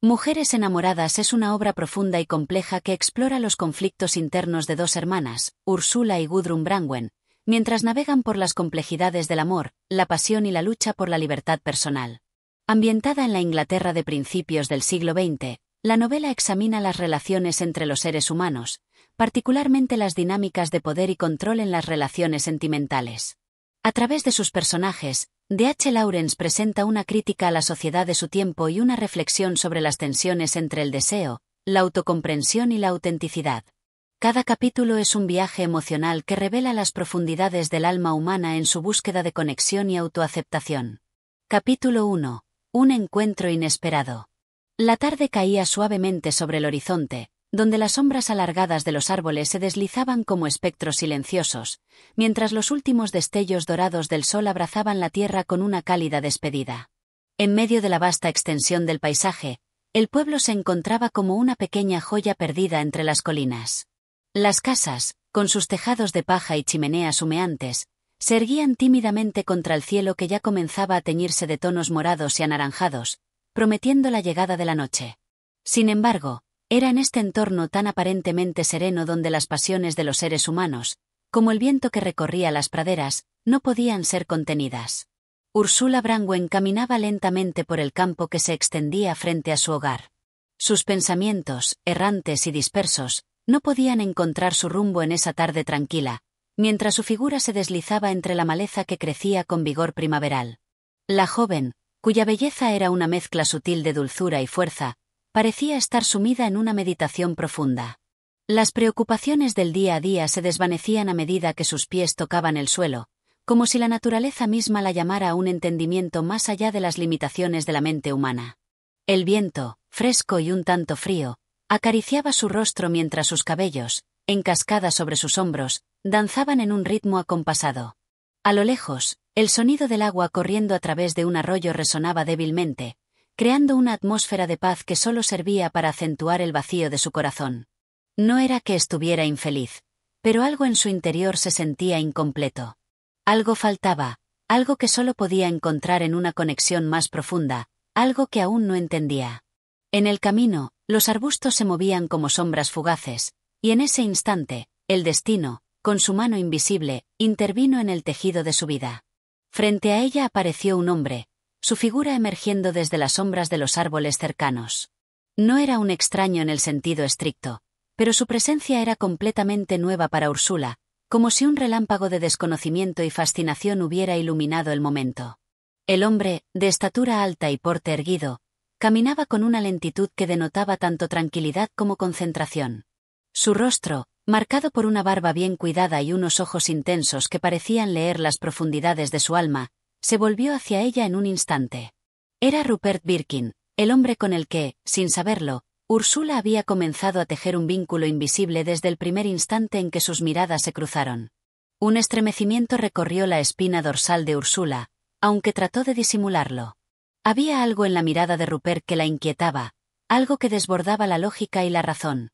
Mujeres enamoradas es una obra profunda y compleja que explora los conflictos internos de dos hermanas, Ursula y Gudrun Branwen, mientras navegan por las complejidades del amor, la pasión y la lucha por la libertad personal. Ambientada en la Inglaterra de principios del siglo XX, la novela examina las relaciones entre los seres humanos, particularmente las dinámicas de poder y control en las relaciones sentimentales. A través de sus personajes, D.H. Lawrence presenta una crítica a la sociedad de su tiempo y una reflexión sobre las tensiones entre el deseo, la autocomprensión y la autenticidad. Cada capítulo es un viaje emocional que revela las profundidades del alma humana en su búsqueda de conexión y autoaceptación. Capítulo 1. Un encuentro inesperado. La tarde caía suavemente sobre el horizonte, donde las sombras alargadas de los árboles se deslizaban como espectros silenciosos, mientras los últimos destellos dorados del sol abrazaban la tierra con una cálida despedida. En medio de la vasta extensión del paisaje, el pueblo se encontraba como una pequeña joya perdida entre las colinas. Las casas, con sus tejados de paja y chimeneas humeantes, se erguían tímidamente contra el cielo que ya comenzaba a teñirse de tonos morados y anaranjados, prometiendo la llegada de la noche. Sin embargo, era en este entorno tan aparentemente sereno donde las pasiones de los seres humanos, como el viento que recorría las praderas, no podían ser contenidas. Ursula Branwen caminaba lentamente por el campo que se extendía frente a su hogar. Sus pensamientos, errantes y dispersos, no podían encontrar su rumbo en esa tarde tranquila, mientras su figura se deslizaba entre la maleza que crecía con vigor primaveral. La joven, cuya belleza era una mezcla sutil de dulzura y fuerza, parecía estar sumida en una meditación profunda. Las preocupaciones del día a día se desvanecían a medida que sus pies tocaban el suelo, como si la naturaleza misma la llamara a un entendimiento más allá de las limitaciones de la mente humana. El viento, fresco y un tanto frío, acariciaba su rostro mientras sus cabellos, en cascada sobre sus hombros, danzaban en un ritmo acompasado. A lo lejos, el sonido del agua corriendo a través de un arroyo resonaba débilmente, creando una atmósfera de paz que solo servía para acentuar el vacío de su corazón. No era que estuviera infeliz, pero algo en su interior se sentía incompleto. Algo faltaba, algo que solo podía encontrar en una conexión más profunda, algo que aún no entendía. En el camino, los arbustos se movían como sombras fugaces, y en ese instante, el destino, con su mano invisible, intervino en el tejido de su vida. Frente a ella apareció un hombre, su figura emergiendo desde las sombras de los árboles cercanos. No era un extraño en el sentido estricto, pero su presencia era completamente nueva para Ursula, como si un relámpago de desconocimiento y fascinación hubiera iluminado el momento. El hombre, de estatura alta y porte erguido, caminaba con una lentitud que denotaba tanto tranquilidad como concentración. Su rostro, marcado por una barba bien cuidada y unos ojos intensos que parecían leer las profundidades de su alma, se volvió hacia ella en un instante. Era Rupert Birkin, el hombre con el que, sin saberlo, Ursula había comenzado a tejer un vínculo invisible desde el primer instante en que sus miradas se cruzaron. Un estremecimiento recorrió la espina dorsal de Ursula, aunque trató de disimularlo. Había algo en la mirada de Rupert que la inquietaba, algo que desbordaba la lógica y la razón.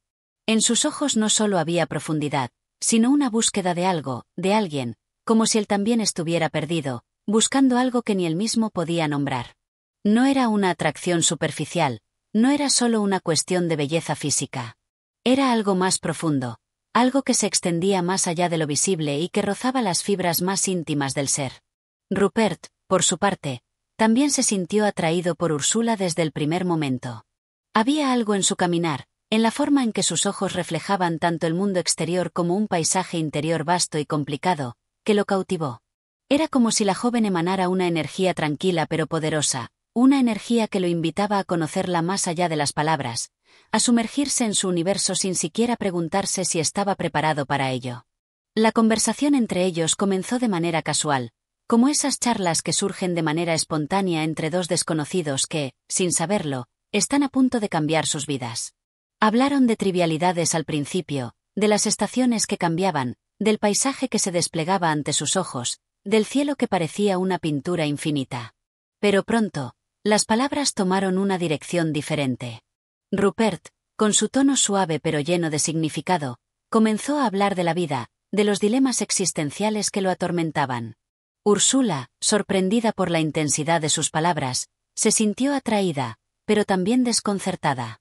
En sus ojos no solo había profundidad, sino una búsqueda de algo, de alguien, como si él también estuviera perdido, buscando algo que ni él mismo podía nombrar. No era una atracción superficial, no era solo una cuestión de belleza física. Era algo más profundo, algo que se extendía más allá de lo visible y que rozaba las fibras más íntimas del ser. Rupert, por su parte, también se sintió atraído por Ursula desde el primer momento. Había algo en su caminar, en la forma en que sus ojos reflejaban tanto el mundo exterior como un paisaje interior vasto y complicado, que lo cautivó. Era como si la joven emanara una energía tranquila pero poderosa, una energía que lo invitaba a conocerla más allá de las palabras, a sumergirse en su universo sin siquiera preguntarse si estaba preparado para ello. La conversación entre ellos comenzó de manera casual, como esas charlas que surgen de manera espontánea entre dos desconocidos que, sin saberlo, están a punto de cambiar sus vidas. Hablaron de trivialidades al principio, de las estaciones que cambiaban, del paisaje que se desplegaba ante sus ojos, del cielo que parecía una pintura infinita. Pero pronto, las palabras tomaron una dirección diferente. Rupert, con su tono suave pero lleno de significado, comenzó a hablar de la vida, de los dilemas existenciales que lo atormentaban. Ursula, sorprendida por la intensidad de sus palabras, se sintió atraída, pero también desconcertada.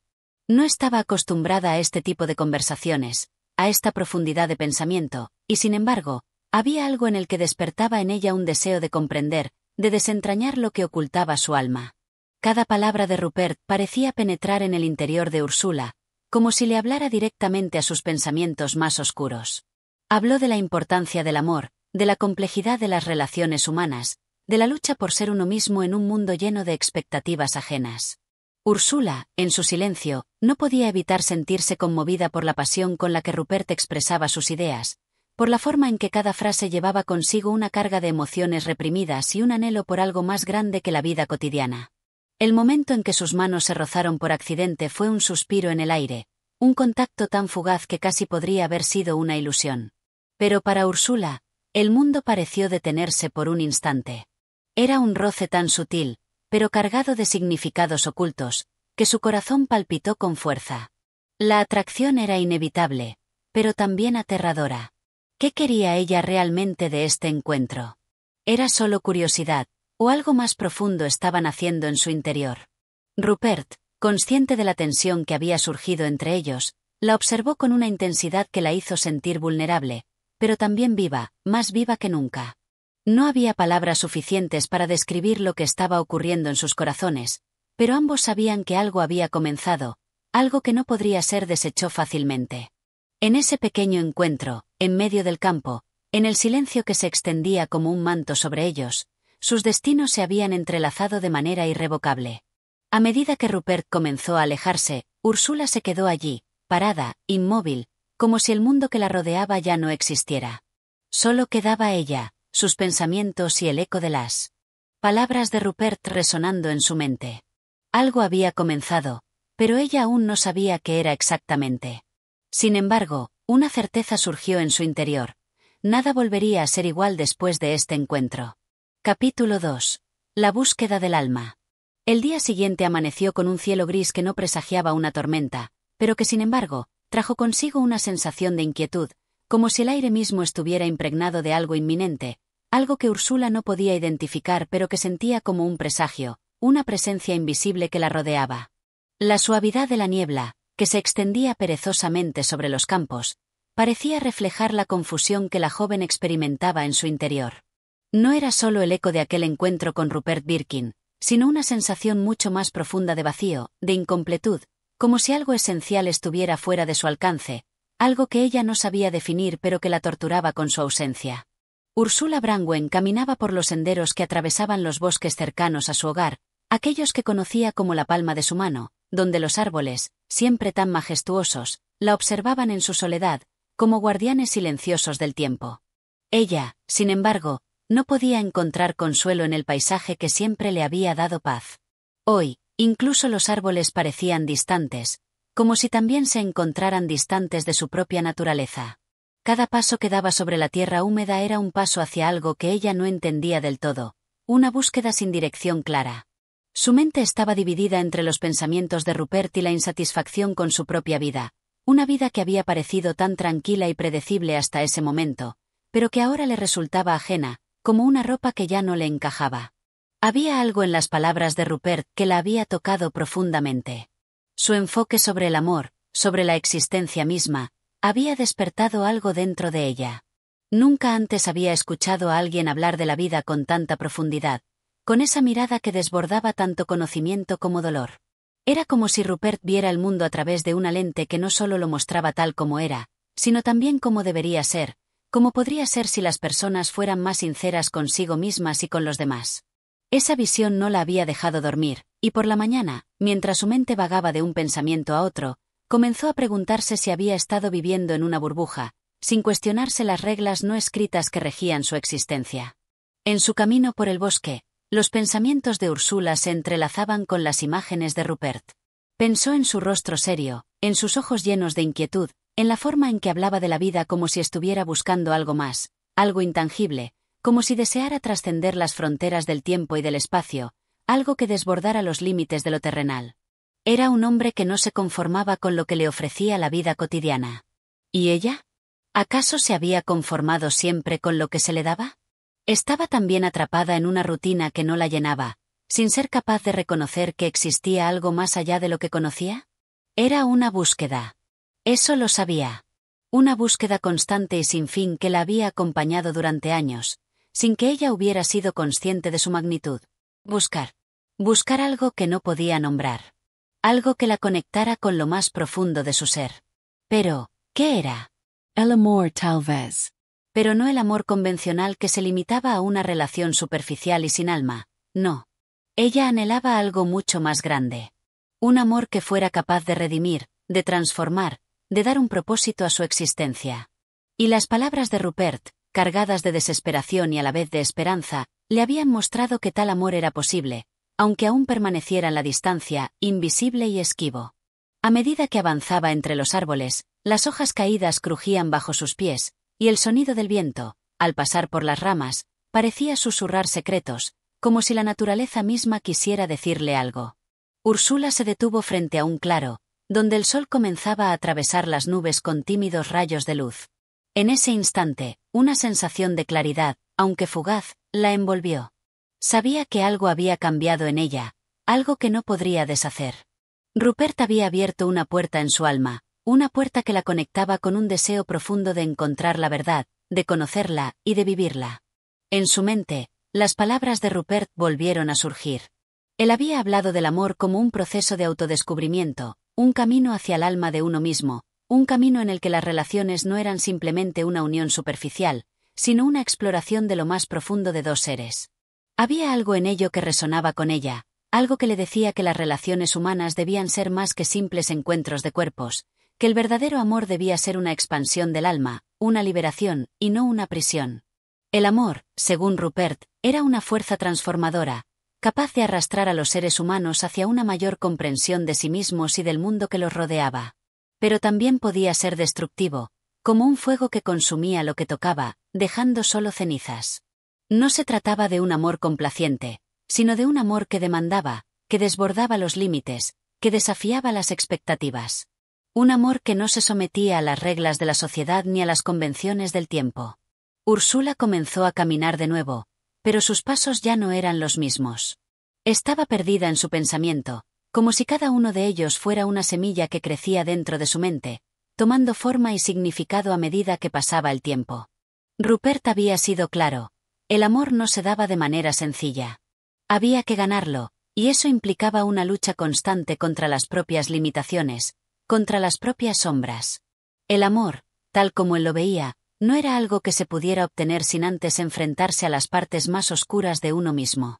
No estaba acostumbrada a este tipo de conversaciones, a esta profundidad de pensamiento, y sin embargo, había algo en el que despertaba en ella un deseo de comprender, de desentrañar lo que ocultaba su alma. Cada palabra de Rupert parecía penetrar en el interior de Úrsula, como si le hablara directamente a sus pensamientos más oscuros. Habló de la importancia del amor, de la complejidad de las relaciones humanas, de la lucha por ser uno mismo en un mundo lleno de expectativas ajenas. Úrsula, en su silencio, no podía evitar sentirse conmovida por la pasión con la que Rupert expresaba sus ideas, por la forma en que cada frase llevaba consigo una carga de emociones reprimidas y un anhelo por algo más grande que la vida cotidiana. El momento en que sus manos se rozaron por accidente fue un suspiro en el aire, un contacto tan fugaz que casi podría haber sido una ilusión. Pero para Úrsula, el mundo pareció detenerse por un instante. Era un roce tan sutil, pero cargado de significados ocultos, que su corazón palpitó con fuerza. La atracción era inevitable, pero también aterradora. ¿Qué quería ella realmente de este encuentro? ¿Era solo curiosidad, o algo más profundo estaba naciendo en su interior? Rupert, consciente de la tensión que había surgido entre ellos, la observó con una intensidad que la hizo sentir vulnerable, pero también viva, más viva que nunca. No había palabras suficientes para describir lo que estaba ocurriendo en sus corazones, pero ambos sabían que algo había comenzado, algo que no podría ser deshecho fácilmente. En ese pequeño encuentro, en medio del campo, en el silencio que se extendía como un manto sobre ellos, sus destinos se habían entrelazado de manera irrevocable. A medida que Rupert comenzó a alejarse, Úrsula se quedó allí, parada, inmóvil, como si el mundo que la rodeaba ya no existiera. Solo quedaba ella, sus pensamientos y el eco de las palabras de Rupert resonando en su mente. Algo había comenzado, pero ella aún no sabía qué era exactamente. Sin embargo, una certeza surgió en su interior. Nada volvería a ser igual después de este encuentro. Capítulo 2. La búsqueda del alma. El día siguiente amaneció con un cielo gris que no presagiaba una tormenta, pero que sin embargo, trajo consigo una sensación de inquietud, como si el aire mismo estuviera impregnado de algo inminente, algo que Úrsula no podía identificar pero que sentía como un presagio, una presencia invisible que la rodeaba. La suavidad de la niebla, que se extendía perezosamente sobre los campos, parecía reflejar la confusión que la joven experimentaba en su interior. No era solo el eco de aquel encuentro con Rupert Birkin, sino una sensación mucho más profunda de vacío, de incompletud, como si algo esencial estuviera fuera de su alcance, algo que ella no sabía definir pero que la torturaba con su ausencia. Úrsula Brangwen caminaba por los senderos que atravesaban los bosques cercanos a su hogar, aquellos que conocía como la palma de su mano, donde los árboles, siempre tan majestuosos, la observaban en su soledad, como guardianes silenciosos del tiempo. Ella, sin embargo, no podía encontrar consuelo en el paisaje que siempre le había dado paz. Hoy, incluso los árboles parecían distantes, como si también se encontraran distantes de su propia naturaleza. Cada paso que daba sobre la tierra húmeda era un paso hacia algo que ella no entendía del todo, una búsqueda sin dirección clara. Su mente estaba dividida entre los pensamientos de Rupert y la insatisfacción con su propia vida, una vida que había parecido tan tranquila y predecible hasta ese momento, pero que ahora le resultaba ajena, como una ropa que ya no le encajaba. Había algo en las palabras de Rupert que la había tocado profundamente. Su enfoque sobre el amor, sobre la existencia misma, había despertado algo dentro de ella. Nunca antes había escuchado a alguien hablar de la vida con tanta profundidad, con esa mirada que desbordaba tanto conocimiento como dolor. Era como si Rupert viera el mundo a través de una lente que no solo lo mostraba tal como era, sino también como debería ser, como podría ser si las personas fueran más sinceras consigo mismas y con los demás. Esa visión no la había dejado dormir, y por la mañana, mientras su mente vagaba de un pensamiento a otro, comenzó a preguntarse si había estado viviendo en una burbuja, sin cuestionarse las reglas no escritas que regían su existencia. En su camino por el bosque, los pensamientos de Úrsula se entrelazaban con las imágenes de Rupert. Pensó en su rostro serio, en sus ojos llenos de inquietud, en la forma en que hablaba de la vida como si estuviera buscando algo más, algo intangible, como si deseara trascender las fronteras del tiempo y del espacio, algo que desbordara los límites de lo terrenal. Era un hombre que no se conformaba con lo que le ofrecía la vida cotidiana. ¿Y ella? ¿Acaso se había conformado siempre con lo que se le daba? Estaba también atrapada en una rutina que no la llenaba, sin ser capaz de reconocer que existía algo más allá de lo que conocía? Era una búsqueda. Eso lo sabía. Una búsqueda constante y sin fin que la había acompañado durante años, sin que ella hubiera sido consciente de su magnitud. Buscar. Buscar algo que no podía nombrar. Algo que la conectara con lo más profundo de su ser. Pero, ¿qué era? El amor, tal vez. Pero no el amor convencional que se limitaba a una relación superficial y sin alma, no. Ella anhelaba algo mucho más grande. Un amor que fuera capaz de redimir, de transformar, de dar un propósito a su existencia. Y las palabras de Rupert, cargadas de desesperación y a la vez de esperanza, le habían mostrado que tal amor era posible, aunque aún permaneciera en la distancia, invisible y esquivo. A medida que avanzaba entre los árboles, las hojas caídas crujían bajo sus pies, y el sonido del viento, al pasar por las ramas, parecía susurrar secretos, como si la naturaleza misma quisiera decirle algo. Úrsula se detuvo frente a un claro, donde el sol comenzaba a atravesar las nubes con tímidos rayos de luz. En ese instante, una sensación de claridad, aunque fugaz, la envolvió. Sabía que algo había cambiado en ella, algo que no podría deshacer. Rupert había abierto una puerta en su alma, una puerta que la conectaba con un deseo profundo de encontrar la verdad, de conocerla y de vivirla. En su mente, las palabras de Rupert volvieron a surgir. Él había hablado del amor como un proceso de autodescubrimiento, un camino hacia el alma de uno mismo, un camino en el que las relaciones no eran simplemente una unión superficial, sino una exploración de lo más profundo de dos seres. Había algo en ello que resonaba con ella, algo que le decía que las relaciones humanas debían ser más que simples encuentros de cuerpos, que el verdadero amor debía ser una expansión del alma, una liberación, y no una prisión. El amor, según Rupert, era una fuerza transformadora, capaz de arrastrar a los seres humanos hacia una mayor comprensión de sí mismos y del mundo que los rodeaba. Pero también podía ser destructivo, como un fuego que consumía lo que tocaba, dejando solo cenizas. No se trataba de un amor complaciente, sino de un amor que demandaba, que desbordaba los límites, que desafiaba las expectativas. Un amor que no se sometía a las reglas de la sociedad ni a las convenciones del tiempo. Úrsula comenzó a caminar de nuevo, pero sus pasos ya no eran los mismos. Estaba perdida en su pensamiento, como si cada uno de ellos fuera una semilla que crecía dentro de su mente, tomando forma y significado a medida que pasaba el tiempo. Rupert había sido claro: el amor no se daba de manera sencilla. Había que ganarlo, y eso implicaba una lucha constante contra las propias limitaciones, contra las propias sombras. El amor, tal como él lo veía, no era algo que se pudiera obtener sin antes enfrentarse a las partes más oscuras de uno mismo.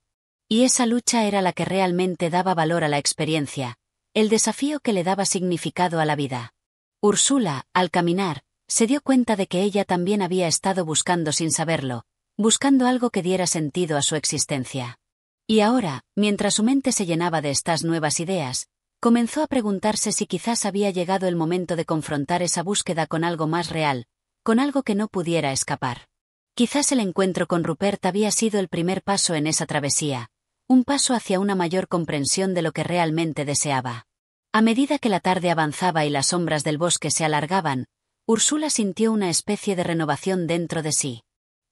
Y esa lucha era la que realmente daba valor a la experiencia, el desafío que le daba significado a la vida. Úrsula, al caminar, se dio cuenta de que ella también había estado buscando sin saberlo, buscando algo que diera sentido a su existencia. Y ahora, mientras su mente se llenaba de estas nuevas ideas, comenzó a preguntarse si quizás había llegado el momento de confrontar esa búsqueda con algo más real, con algo que no pudiera escapar. Quizás el encuentro con Rupert había sido el primer paso en esa travesía, un paso hacia una mayor comprensión de lo que realmente deseaba. A medida que la tarde avanzaba y las sombras del bosque se alargaban, Úrsula sintió una especie de renovación dentro de sí.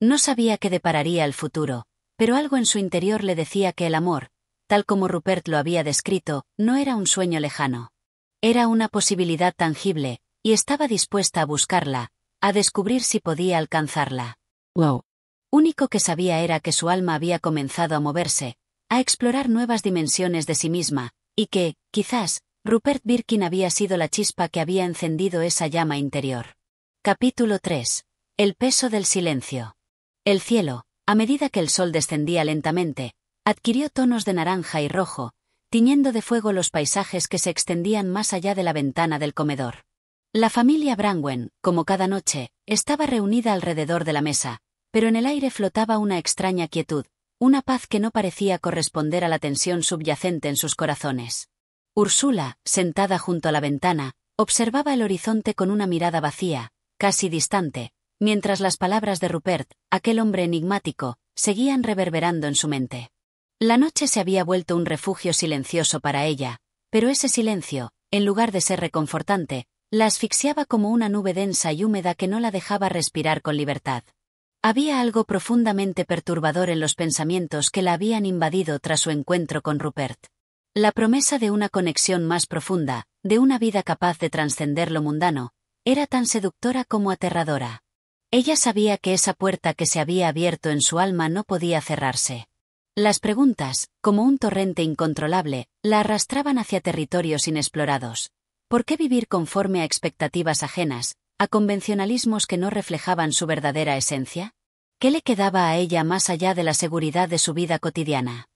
No sabía qué depararía el futuro, pero algo en su interior le decía que el amor, tal como Rupert lo había descrito, no era un sueño lejano. Era una posibilidad tangible, y estaba dispuesta a buscarla, a descubrir si podía alcanzarla. Lo único que sabía era que su alma había comenzado a moverse, a explorar nuevas dimensiones de sí misma, y que, quizás, Rupert Birkin había sido la chispa que había encendido esa llama interior. Capítulo 3. El peso del silencio. El cielo, a medida que el sol descendía lentamente, adquirió tonos de naranja y rojo, tiñendo de fuego los paisajes que se extendían más allá de la ventana del comedor. La familia Brangwen, como cada noche, estaba reunida alrededor de la mesa, pero en el aire flotaba una extraña quietud, una paz que no parecía corresponder a la tensión subyacente en sus corazones. Úrsula, sentada junto a la ventana, observaba el horizonte con una mirada vacía, casi distante, mientras las palabras de Rupert, aquel hombre enigmático, seguían reverberando en su mente. La noche se había vuelto un refugio silencioso para ella, pero ese silencio, en lugar de ser reconfortante, la asfixiaba como una nube densa y húmeda que no la dejaba respirar con libertad. Había algo profundamente perturbador en los pensamientos que la habían invadido tras su encuentro con Rupert. La promesa de una conexión más profunda, de una vida capaz de trascender lo mundano, era tan seductora como aterradora. Ella sabía que esa puerta que se había abierto en su alma no podía cerrarse. Las preguntas, como un torrente incontrolable, la arrastraban hacia territorios inexplorados. ¿Por qué vivir conforme a expectativas ajenas, a convencionalismos que no reflejaban su verdadera esencia? ¿Qué le quedaba a ella más allá de la seguridad de su vida cotidiana?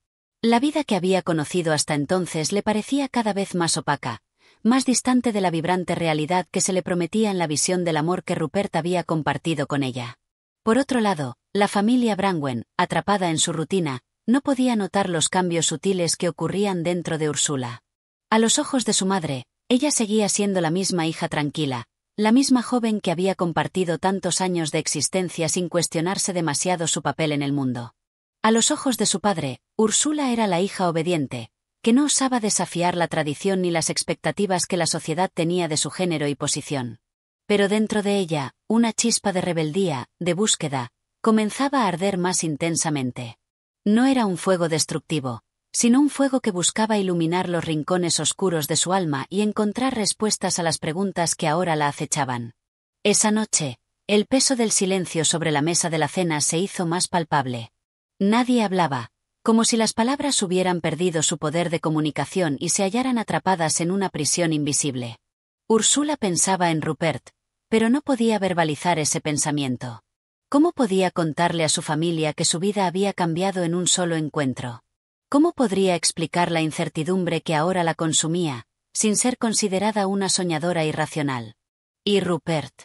La vida que había conocido hasta entonces le parecía cada vez más opaca, más distante de la vibrante realidad que se le prometía en la visión del amor que Rupert había compartido con ella. Por otro lado, la familia Brangwen, atrapada en su rutina, no podía notar los cambios sutiles que ocurrían dentro de Úrsula. A los ojos de su madre, ella seguía siendo la misma hija tranquila, la misma joven que había compartido tantos años de existencia sin cuestionarse demasiado su papel en el mundo. A los ojos de su padre, Úrsula era la hija obediente, que no osaba desafiar la tradición ni las expectativas que la sociedad tenía de su género y posición. Pero dentro de ella, una chispa de rebeldía, de búsqueda, comenzaba a arder más intensamente. No era un fuego destructivo, sino un fuego que buscaba iluminar los rincones oscuros de su alma y encontrar respuestas a las preguntas que ahora la acechaban. Esa noche, el peso del silencio sobre la mesa de la cena se hizo más palpable. Nadie hablaba, como si las palabras hubieran perdido su poder de comunicación y se hallaran atrapadas en una prisión invisible. Úrsula pensaba en Rupert, pero no podía verbalizar ese pensamiento. ¿Cómo podía contarle a su familia que su vida había cambiado en un solo encuentro? ¿Cómo podría explicar la incertidumbre que ahora la consumía, sin ser considerada una soñadora irracional? Y Rupert.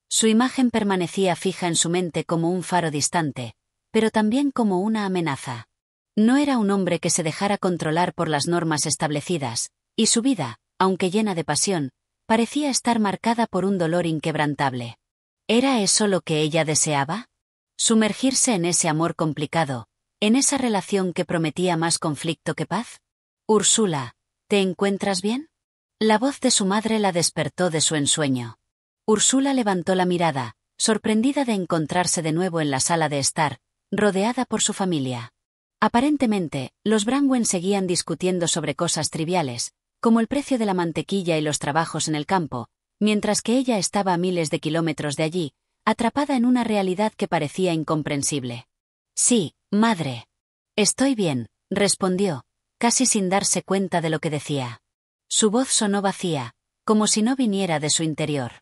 Su imagen permanecía fija en su mente como un faro distante, pero también como una amenaza. No era un hombre que se dejara controlar por las normas establecidas, y su vida, aunque llena de pasión, parecía estar marcada por un dolor inquebrantable. ¿Era eso lo que ella deseaba? ¿Sumergirse en ese amor complicado, en esa relación que prometía más conflicto que paz? Úrsula, ¿te encuentras bien? La voz de su madre la despertó de su ensueño. Úrsula levantó la mirada, sorprendida de encontrarse de nuevo en la sala de estar, rodeada por su familia. Aparentemente, los Brangwen seguían discutiendo sobre cosas triviales, como el precio de la mantequilla y los trabajos en el campo, mientras que ella estaba a miles de kilómetros de allí, atrapada en una realidad que parecía incomprensible. Sí, madre. Estoy bien, respondió, casi sin darse cuenta de lo que decía. Su voz sonó vacía, como si no viniera de su interior.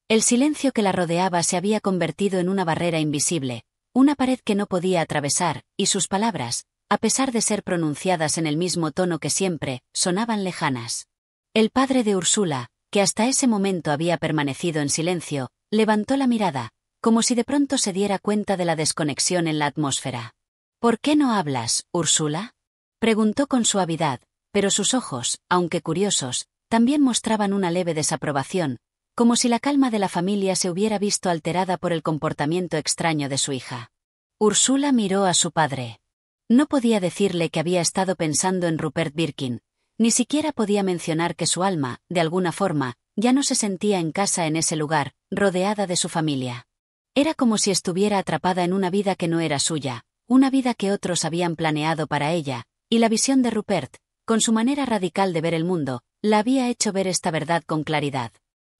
El silencio que la rodeaba se había convertido en una barrera invisible, una pared que no podía atravesar, y sus palabras, a pesar de ser pronunciadas en el mismo tono que siempre, sonaban lejanas. El padre de Úrsula, que hasta ese momento había permanecido en silencio, levantó la mirada, como si de pronto se diera cuenta de la desconexión en la atmósfera. ¿Por qué no hablas, Úrsula? Preguntó con suavidad, pero sus ojos, aunque curiosos, también mostraban una leve desaprobación, como si la calma de la familia se hubiera visto alterada por el comportamiento extraño de su hija. Úrsula miró a su padre. No podía decirle que había estado pensando en Rupert Birkin, ni siquiera podía mencionar que su alma, de alguna forma, ya no se sentía en casa en ese lugar, rodeada de su familia. Era como si estuviera atrapada en una vida que no era suya, una vida que otros habían planeado para ella, y la visión de Rupert, con su manera radical de ver el mundo, la había hecho ver esta verdad con claridad.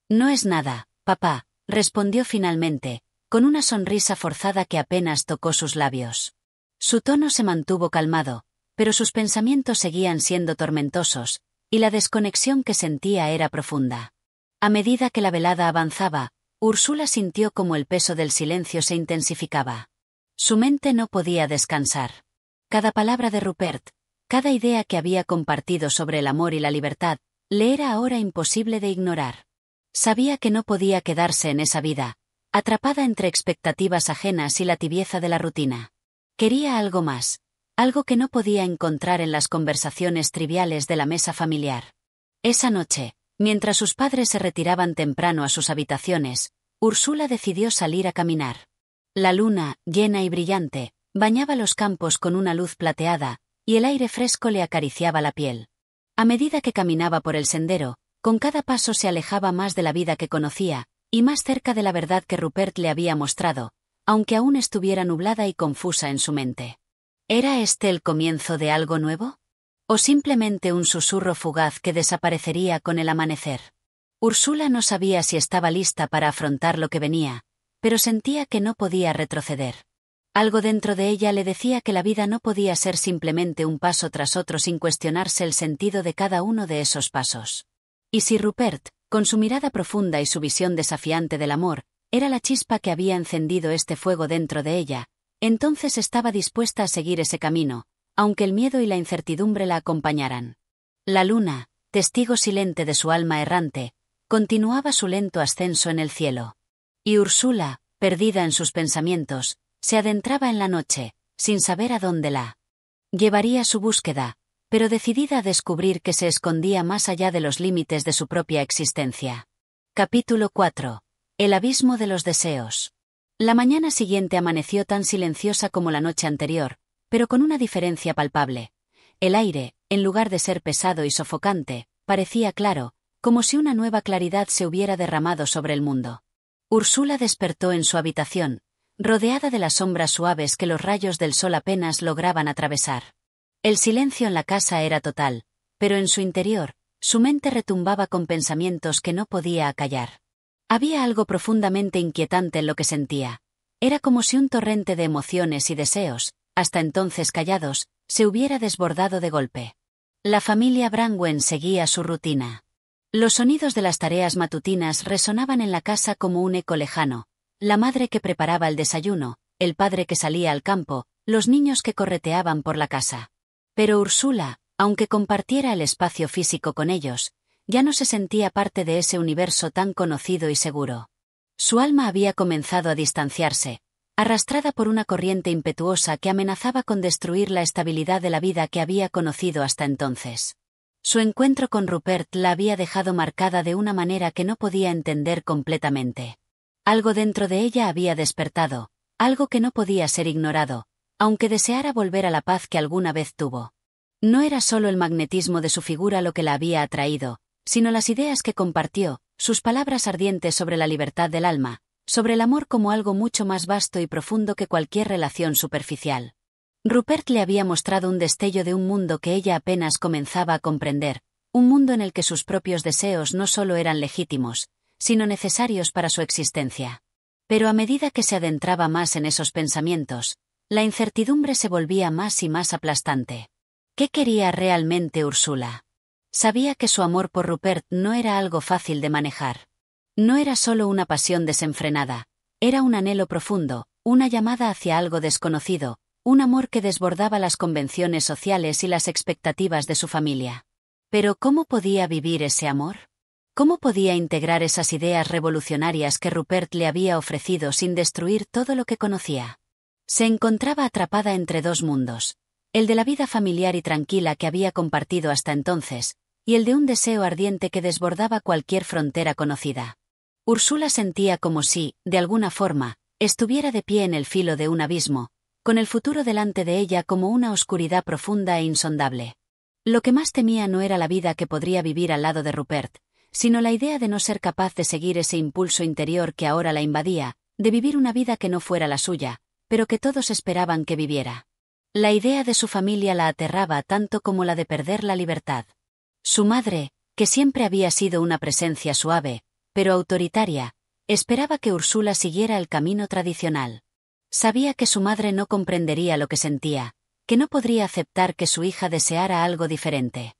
No es nada, papá, respondió finalmente, con una sonrisa forzada que apenas tocó sus labios. Su tono se mantuvo calmado, pero sus pensamientos seguían siendo tormentosos, y la desconexión que sentía era profunda. A medida que la velada avanzaba, Úrsula sintió como el peso del silencio se intensificaba. Su mente no podía descansar. Cada palabra de Rupert, cada idea que había compartido sobre el amor y la libertad, le era ahora imposible de ignorar. Sabía que no podía quedarse en esa vida, atrapada entre expectativas ajenas y la tibieza de la rutina. Quería algo más, algo que no podía encontrar en las conversaciones triviales de la mesa familiar. Esa noche, mientras sus padres se retiraban temprano a sus habitaciones, Úrsula decidió salir a caminar. La luna, llena y brillante, bañaba los campos con una luz plateada, y el aire fresco le acariciaba la piel. A medida que caminaba por el sendero, con cada paso se alejaba más de la vida que conocía, y más cerca de la verdad que Rupert le había mostrado, aunque aún estuviera nublada y confusa en su mente. ¿Era este el comienzo de algo nuevo? ¿O simplemente un susurro fugaz que desaparecería con el amanecer? Úrsula no sabía si estaba lista para afrontar lo que venía, pero sentía que no podía retroceder. Algo dentro de ella le decía que la vida no podía ser simplemente un paso tras otro sin cuestionarse el sentido de cada uno de esos pasos. Y si Rupert, con su mirada profunda y su visión desafiante del amor, era la chispa que había encendido este fuego dentro de ella, entonces estaba dispuesta a seguir ese camino, aunque el miedo y la incertidumbre la acompañaran. La luna, testigo silente de su alma errante, continuaba su lento ascenso en el cielo. Y Úrsula, perdida en sus pensamientos, se adentraba en la noche, sin saber a dónde la llevaría su búsqueda, pero decidida a descubrir que se escondía más allá de los límites de su propia existencia. Capítulo 4. El abismo de los deseos. La mañana siguiente amaneció tan silenciosa como la noche anterior, pero con una diferencia palpable. El aire, en lugar de ser pesado y sofocante, parecía claro, como si una nueva claridad se hubiera derramado sobre el mundo. Úrsula despertó en su habitación, rodeada de las sombras suaves que los rayos del sol apenas lograban atravesar. El silencio en la casa era total, pero en su interior, su mente retumbaba con pensamientos que no podía acallar. Había algo profundamente inquietante en lo que sentía. Era como si un torrente de emociones y deseos, hasta entonces callados, se hubiera desbordado de golpe. La familia Brangwen seguía su rutina. Los sonidos de las tareas matutinas resonaban en la casa como un eco lejano. La madre que preparaba el desayuno, el padre que salía al campo, los niños que correteaban por la casa. Pero Úrsula, aunque compartiera el espacio físico con ellos, ya no se sentía parte de ese universo tan conocido y seguro. Su alma había comenzado a distanciarse, arrastrada por una corriente impetuosa que amenazaba con destruir la estabilidad de la vida que había conocido hasta entonces. Su encuentro con Rupert la había dejado marcada de una manera que no podía entender completamente. Algo dentro de ella había despertado, algo que no podía ser ignorado, aunque deseara volver a la paz que alguna vez tuvo. No era solo el magnetismo de su figura lo que la había atraído, sino las ideas que compartió, sus palabras ardientes sobre la libertad del alma, sobre el amor como algo mucho más vasto y profundo que cualquier relación superficial. Rupert le había mostrado un destello de un mundo que ella apenas comenzaba a comprender, un mundo en el que sus propios deseos no solo eran legítimos, sino necesarios para su existencia. Pero a medida que se adentraba más en esos pensamientos, la incertidumbre se volvía más y más aplastante. ¿Qué quería realmente Úrsula? Sabía que su amor por Rupert no era algo fácil de manejar. No era solo una pasión desenfrenada, era un anhelo profundo, una llamada hacia algo desconocido, un amor que desbordaba las convenciones sociales y las expectativas de su familia. Pero ¿cómo podía vivir ese amor? ¿Cómo podía integrar esas ideas revolucionarias que Rupert le había ofrecido sin destruir todo lo que conocía? Se encontraba atrapada entre dos mundos, el de la vida familiar y tranquila que había compartido hasta entonces, y el de un deseo ardiente que desbordaba cualquier frontera conocida. Úrsula sentía como si, de alguna forma, estuviera de pie en el filo de un abismo, con el futuro delante de ella como una oscuridad profunda e insondable. Lo que más temía no era la vida que podría vivir al lado de Rupert, sino la idea de no ser capaz de seguir ese impulso interior que ahora la invadía, de vivir una vida que no fuera la suya, pero que todos esperaban que viviera. La idea de su familia la aterraba tanto como la de perder la libertad. Su madre, que siempre había sido una presencia suave, pero autoritaria, esperaba que Úrsula siguiera el camino tradicional. Sabía que su madre no comprendería lo que sentía, que no podría aceptar que su hija deseara algo diferente.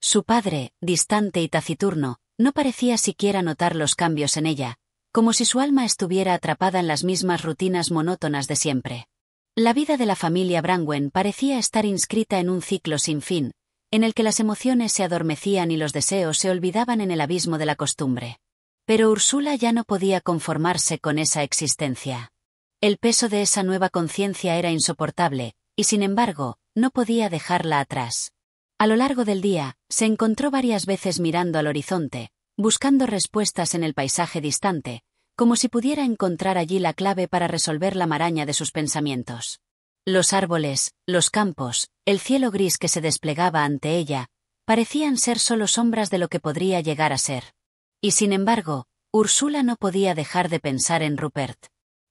Su padre, distante y taciturno, no parecía siquiera notar los cambios en ella, como si su alma estuviera atrapada en las mismas rutinas monótonas de siempre. La vida de la familia Brangwen parecía estar inscrita en un ciclo sin fin, en el que las emociones se adormecían y los deseos se olvidaban en el abismo de la costumbre. Pero Úrsula ya no podía conformarse con esa existencia. El peso de esa nueva conciencia era insoportable, y sin embargo, no podía dejarla atrás. A lo largo del día, se encontró varias veces mirando al horizonte, buscando respuestas en el paisaje distante, como si pudiera encontrar allí la clave para resolver la maraña de sus pensamientos. Los árboles, los campos, el cielo gris que se desplegaba ante ella, parecían ser solo sombras de lo que podría llegar a ser. Y sin embargo, Úrsula no podía dejar de pensar en Rupert.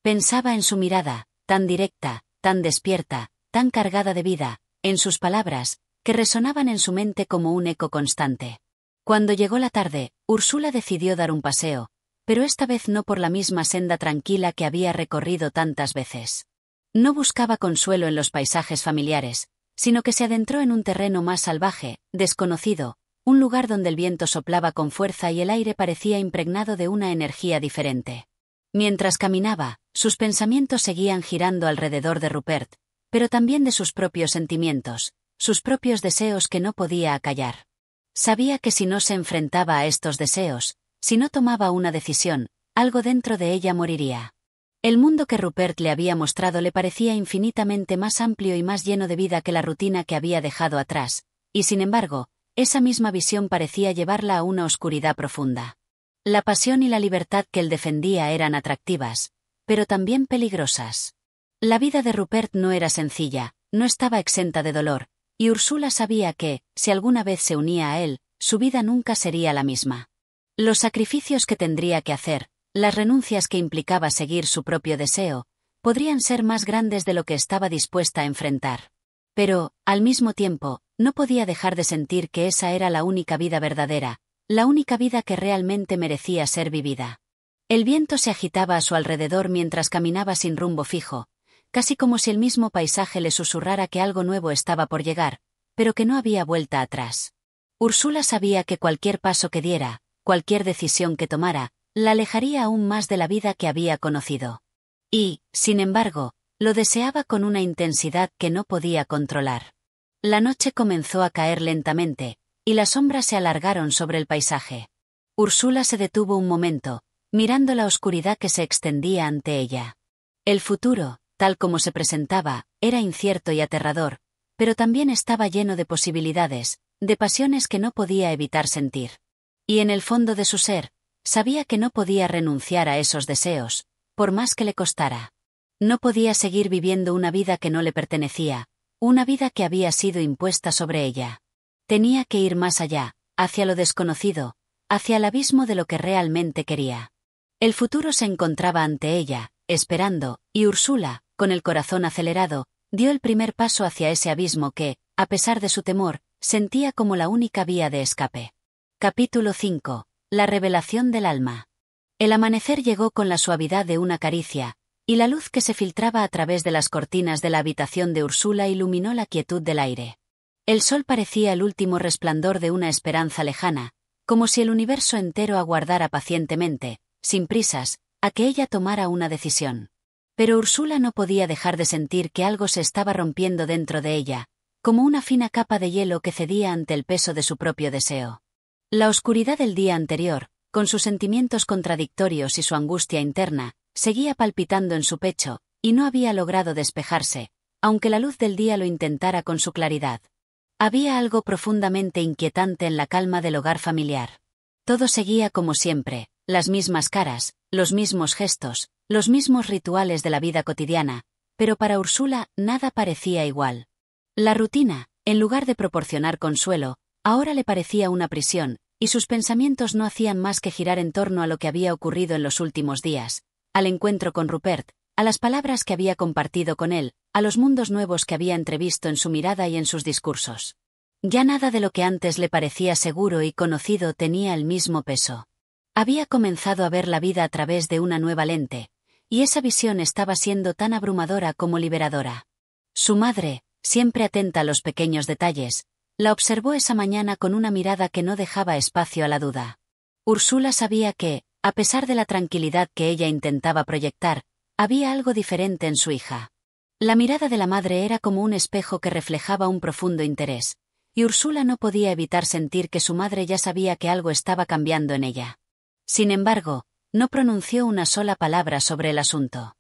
Pensaba en su mirada, tan directa, tan despierta, tan cargada de vida, en sus palabras, que resonaban en su mente como un eco constante. Cuando llegó la tarde, Úrsula decidió dar un paseo, pero esta vez no por la misma senda tranquila que había recorrido tantas veces. No buscaba consuelo en los paisajes familiares, sino que se adentró en un terreno más salvaje, desconocido, un lugar donde el viento soplaba con fuerza y el aire parecía impregnado de una energía diferente. Mientras caminaba, sus pensamientos seguían girando alrededor de Rupert, pero también de sus propios sentimientos, sus propios deseos que no podía acallar. Sabía que si no se enfrentaba a estos deseos, si no tomaba una decisión, algo dentro de ella moriría. El mundo que Rupert le había mostrado le parecía infinitamente más amplio y más lleno de vida que la rutina que había dejado atrás, y sin embargo, esa misma visión parecía llevarla a una oscuridad profunda. La pasión y la libertad que él defendía eran atractivas, pero también peligrosas. La vida de Rupert no era sencilla, no estaba exenta de dolor, y Úrsula sabía que, si alguna vez se unía a él, su vida nunca sería la misma. Los sacrificios que tendría que hacer, las renuncias que implicaba seguir su propio deseo, podrían ser más grandes de lo que estaba dispuesta a enfrentar. Pero, al mismo tiempo, no podía dejar de sentir que esa era la única vida verdadera, la única vida que realmente merecía ser vivida. El viento se agitaba a su alrededor mientras caminaba sin rumbo fijo, casi como si el mismo paisaje le susurrara que algo nuevo estaba por llegar, pero que no había vuelta atrás. Úrsula sabía que cualquier paso que diera, cualquier decisión que tomara, la alejaría aún más de la vida que había conocido. Y, sin embargo, lo deseaba con una intensidad que no podía controlar. La noche comenzó a caer lentamente, y las sombras se alargaron sobre el paisaje. Úrsula se detuvo un momento, mirando la oscuridad que se extendía ante ella. El futuro, tal como se presentaba, era incierto y aterrador, pero también estaba lleno de posibilidades, de pasiones que no podía evitar sentir. Y en el fondo de su ser, sabía que no podía renunciar a esos deseos, por más que le costara. No podía seguir viviendo una vida que no le pertenecía, una vida que había sido impuesta sobre ella. Tenía que ir más allá, hacia lo desconocido, hacia el abismo de lo que realmente quería. El futuro se encontraba ante ella, esperando, y Úrsula, con el corazón acelerado, dio el primer paso hacia ese abismo que, a pesar de su temor, sentía como la única vía de escape. Capítulo 5. La revelación del alma. El amanecer llegó con la suavidad de una caricia, y la luz que se filtraba a través de las cortinas de la habitación de Úrsula iluminó la quietud del aire. El sol parecía el último resplandor de una esperanza lejana, como si el universo entero aguardara pacientemente, sin prisas, a que ella tomara una decisión. Pero Úrsula no podía dejar de sentir que algo se estaba rompiendo dentro de ella, como una fina capa de hielo que cedía ante el peso de su propio deseo. La oscuridad del día anterior, con sus sentimientos contradictorios y su angustia interna, seguía palpitando en su pecho, y no había logrado despejarse, aunque la luz del día lo intentara con su claridad. Había algo profundamente inquietante en la calma del hogar familiar. Todo seguía como siempre, las mismas caras, los mismos gestos, los mismos rituales de la vida cotidiana, pero para Úrsula nada parecía igual. La rutina, en lugar de proporcionar consuelo, ahora le parecía una prisión, y sus pensamientos no hacían más que girar en torno a lo que había ocurrido en los últimos días, al encuentro con Rupert, a las palabras que había compartido con él, a los mundos nuevos que había entrevisto en su mirada y en sus discursos. Ya nada de lo que antes le parecía seguro y conocido tenía el mismo peso. Había comenzado a ver la vida a través de una nueva lente, y esa visión estaba siendo tan abrumadora como liberadora. Su madre, siempre atenta a los pequeños detalles, la observó esa mañana con una mirada que no dejaba espacio a la duda. Úrsula sabía que, a pesar de la tranquilidad que ella intentaba proyectar, había algo diferente en su hija. La mirada de la madre era como un espejo que reflejaba un profundo interés, y Úrsula no podía evitar sentir que su madre ya sabía que algo estaba cambiando en ella. Sin embargo, no pronunció una sola palabra sobre el asunto.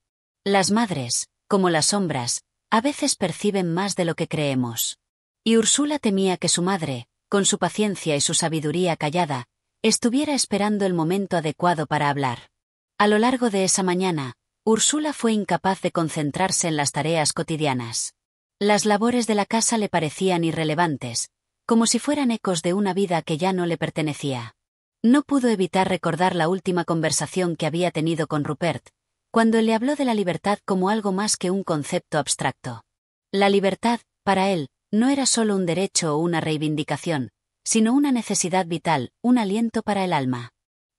Las madres, como las sombras, a veces perciben más de lo que creemos. Y Úrsula temía que su madre, con su paciencia y su sabiduría callada, estuviera esperando el momento adecuado para hablar. A lo largo de esa mañana, Úrsula fue incapaz de concentrarse en las tareas cotidianas. Las labores de la casa le parecían irrelevantes, como si fueran ecos de una vida que ya no le pertenecía. No pudo evitar recordar la última conversación que había tenido con Rupert, cuando él le habló de la libertad como algo más que un concepto abstracto. La libertad, para él, no era solo un derecho o una reivindicación, sino una necesidad vital, un aliento para el alma.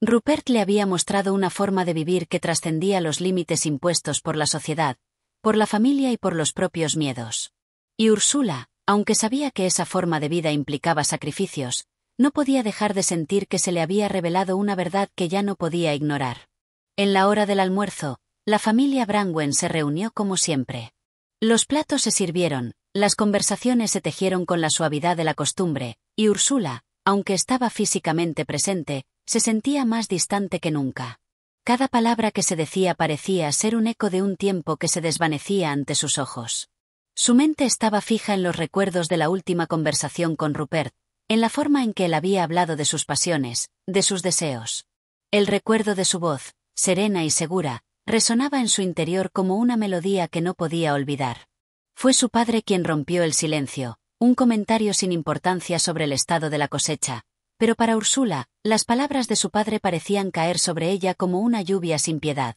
Rupert le había mostrado una forma de vivir que trascendía los límites impuestos por la sociedad, por la familia y por los propios miedos. Y Úrsula, aunque sabía que esa forma de vida implicaba sacrificios, no podía dejar de sentir que se le había revelado una verdad que ya no podía ignorar. En la hora del almuerzo, la familia Brangwen se reunió como siempre. Los platos se sirvieron, las conversaciones se tejieron con la suavidad de la costumbre, y Úrsula, aunque estaba físicamente presente, se sentía más distante que nunca. Cada palabra que se decía parecía ser un eco de un tiempo que se desvanecía ante sus ojos. Su mente estaba fija en los recuerdos de la última conversación con Rupert, en la forma en que él había hablado de sus pasiones, de sus deseos. El recuerdo de su voz, serena y segura, resonaba en su interior como una melodía que no podía olvidar. Fue su padre quien rompió el silencio, un comentario sin importancia sobre el estado de la cosecha, pero para Úrsula, las palabras de su padre parecían caer sobre ella como una lluvia sin piedad.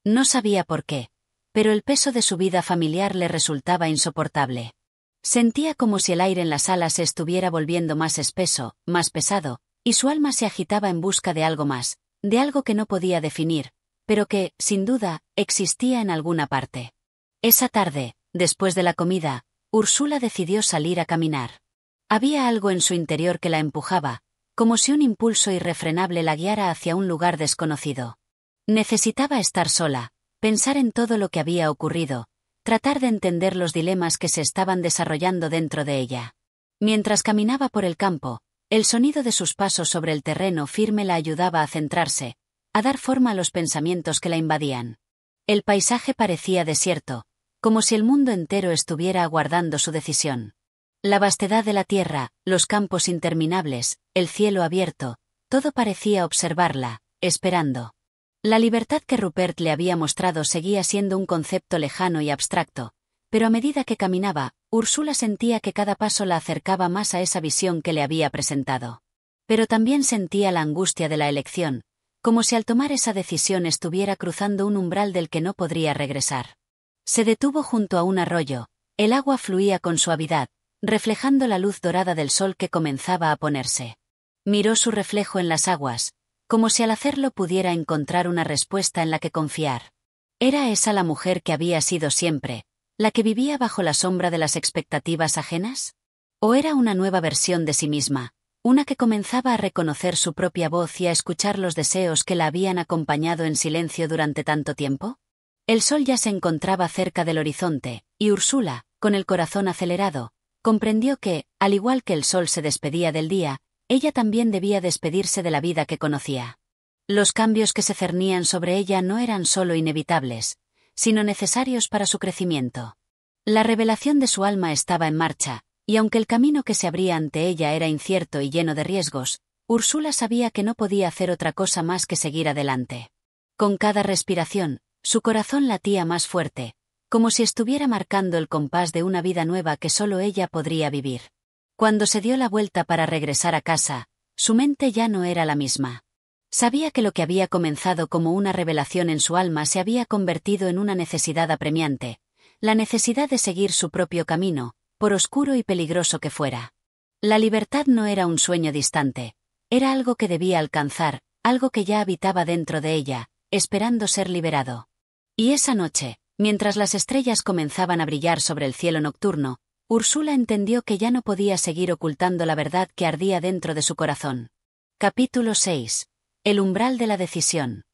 No sabía por qué, pero el peso de su vida familiar le resultaba insoportable. Sentía como si el aire en la sala se estuviera volviendo más espeso, más pesado, y su alma se agitaba en busca de algo más, de algo que no podía definir, pero que, sin duda, existía en alguna parte. Esa tarde, después de la comida, Úrsula decidió salir a caminar. Había algo en su interior que la empujaba, como si un impulso irrefrenable la guiara hacia un lugar desconocido. Necesitaba estar sola, pensar en todo lo que había ocurrido, tratar de entender los dilemas que se estaban desarrollando dentro de ella. Mientras caminaba por el campo, el sonido de sus pasos sobre el terreno firme la ayudaba a centrarse, a dar forma a los pensamientos que la invadían. El paisaje parecía desierto, como si el mundo entero estuviera aguardando su decisión. La vastedad de la tierra, los campos interminables, el cielo abierto, todo parecía observarla, esperando. La libertad que Rupert le había mostrado seguía siendo un concepto lejano y abstracto, pero a medida que caminaba, Úrsula sentía que cada paso la acercaba más a esa visión que le había presentado. Pero también sentía la angustia de la elección, como si al tomar esa decisión estuviera cruzando un umbral del que no podría regresar. Se detuvo junto a un arroyo, el agua fluía con suavidad, reflejando la luz dorada del sol que comenzaba a ponerse. Miró su reflejo en las aguas, como si al hacerlo pudiera encontrar una respuesta en la que confiar. ¿Era esa la mujer que había sido siempre, la que vivía bajo la sombra de las expectativas ajenas? ¿O era una nueva versión de sí misma, una que comenzaba a reconocer su propia voz y a escuchar los deseos que la habían acompañado en silencio durante tanto tiempo? El sol ya se encontraba cerca del horizonte, y Úrsula, con el corazón acelerado, comprendió que, al igual que el sol se despedía del día, ella también debía despedirse de la vida que conocía. Los cambios que se cernían sobre ella no eran solo inevitables, sino necesarios para su crecimiento. La revelación de su alma estaba en marcha, y aunque el camino que se abría ante ella era incierto y lleno de riesgos, Úrsula sabía que no podía hacer otra cosa más que seguir adelante. Con cada respiración, su corazón latía más fuerte, como si estuviera marcando el compás de una vida nueva que solo ella podría vivir. Cuando se dio la vuelta para regresar a casa, su mente ya no era la misma. Sabía que lo que había comenzado como una revelación en su alma se había convertido en una necesidad apremiante, la necesidad de seguir su propio camino, por oscuro y peligroso que fuera. La libertad no era un sueño distante, era algo que debía alcanzar, algo que ya habitaba dentro de ella, esperando ser liberado. Y esa noche, mientras las estrellas comenzaban a brillar sobre el cielo nocturno, Úrsula entendió que ya no podía seguir ocultando la verdad que ardía dentro de su corazón. Capítulo 6. El umbral de la decisión.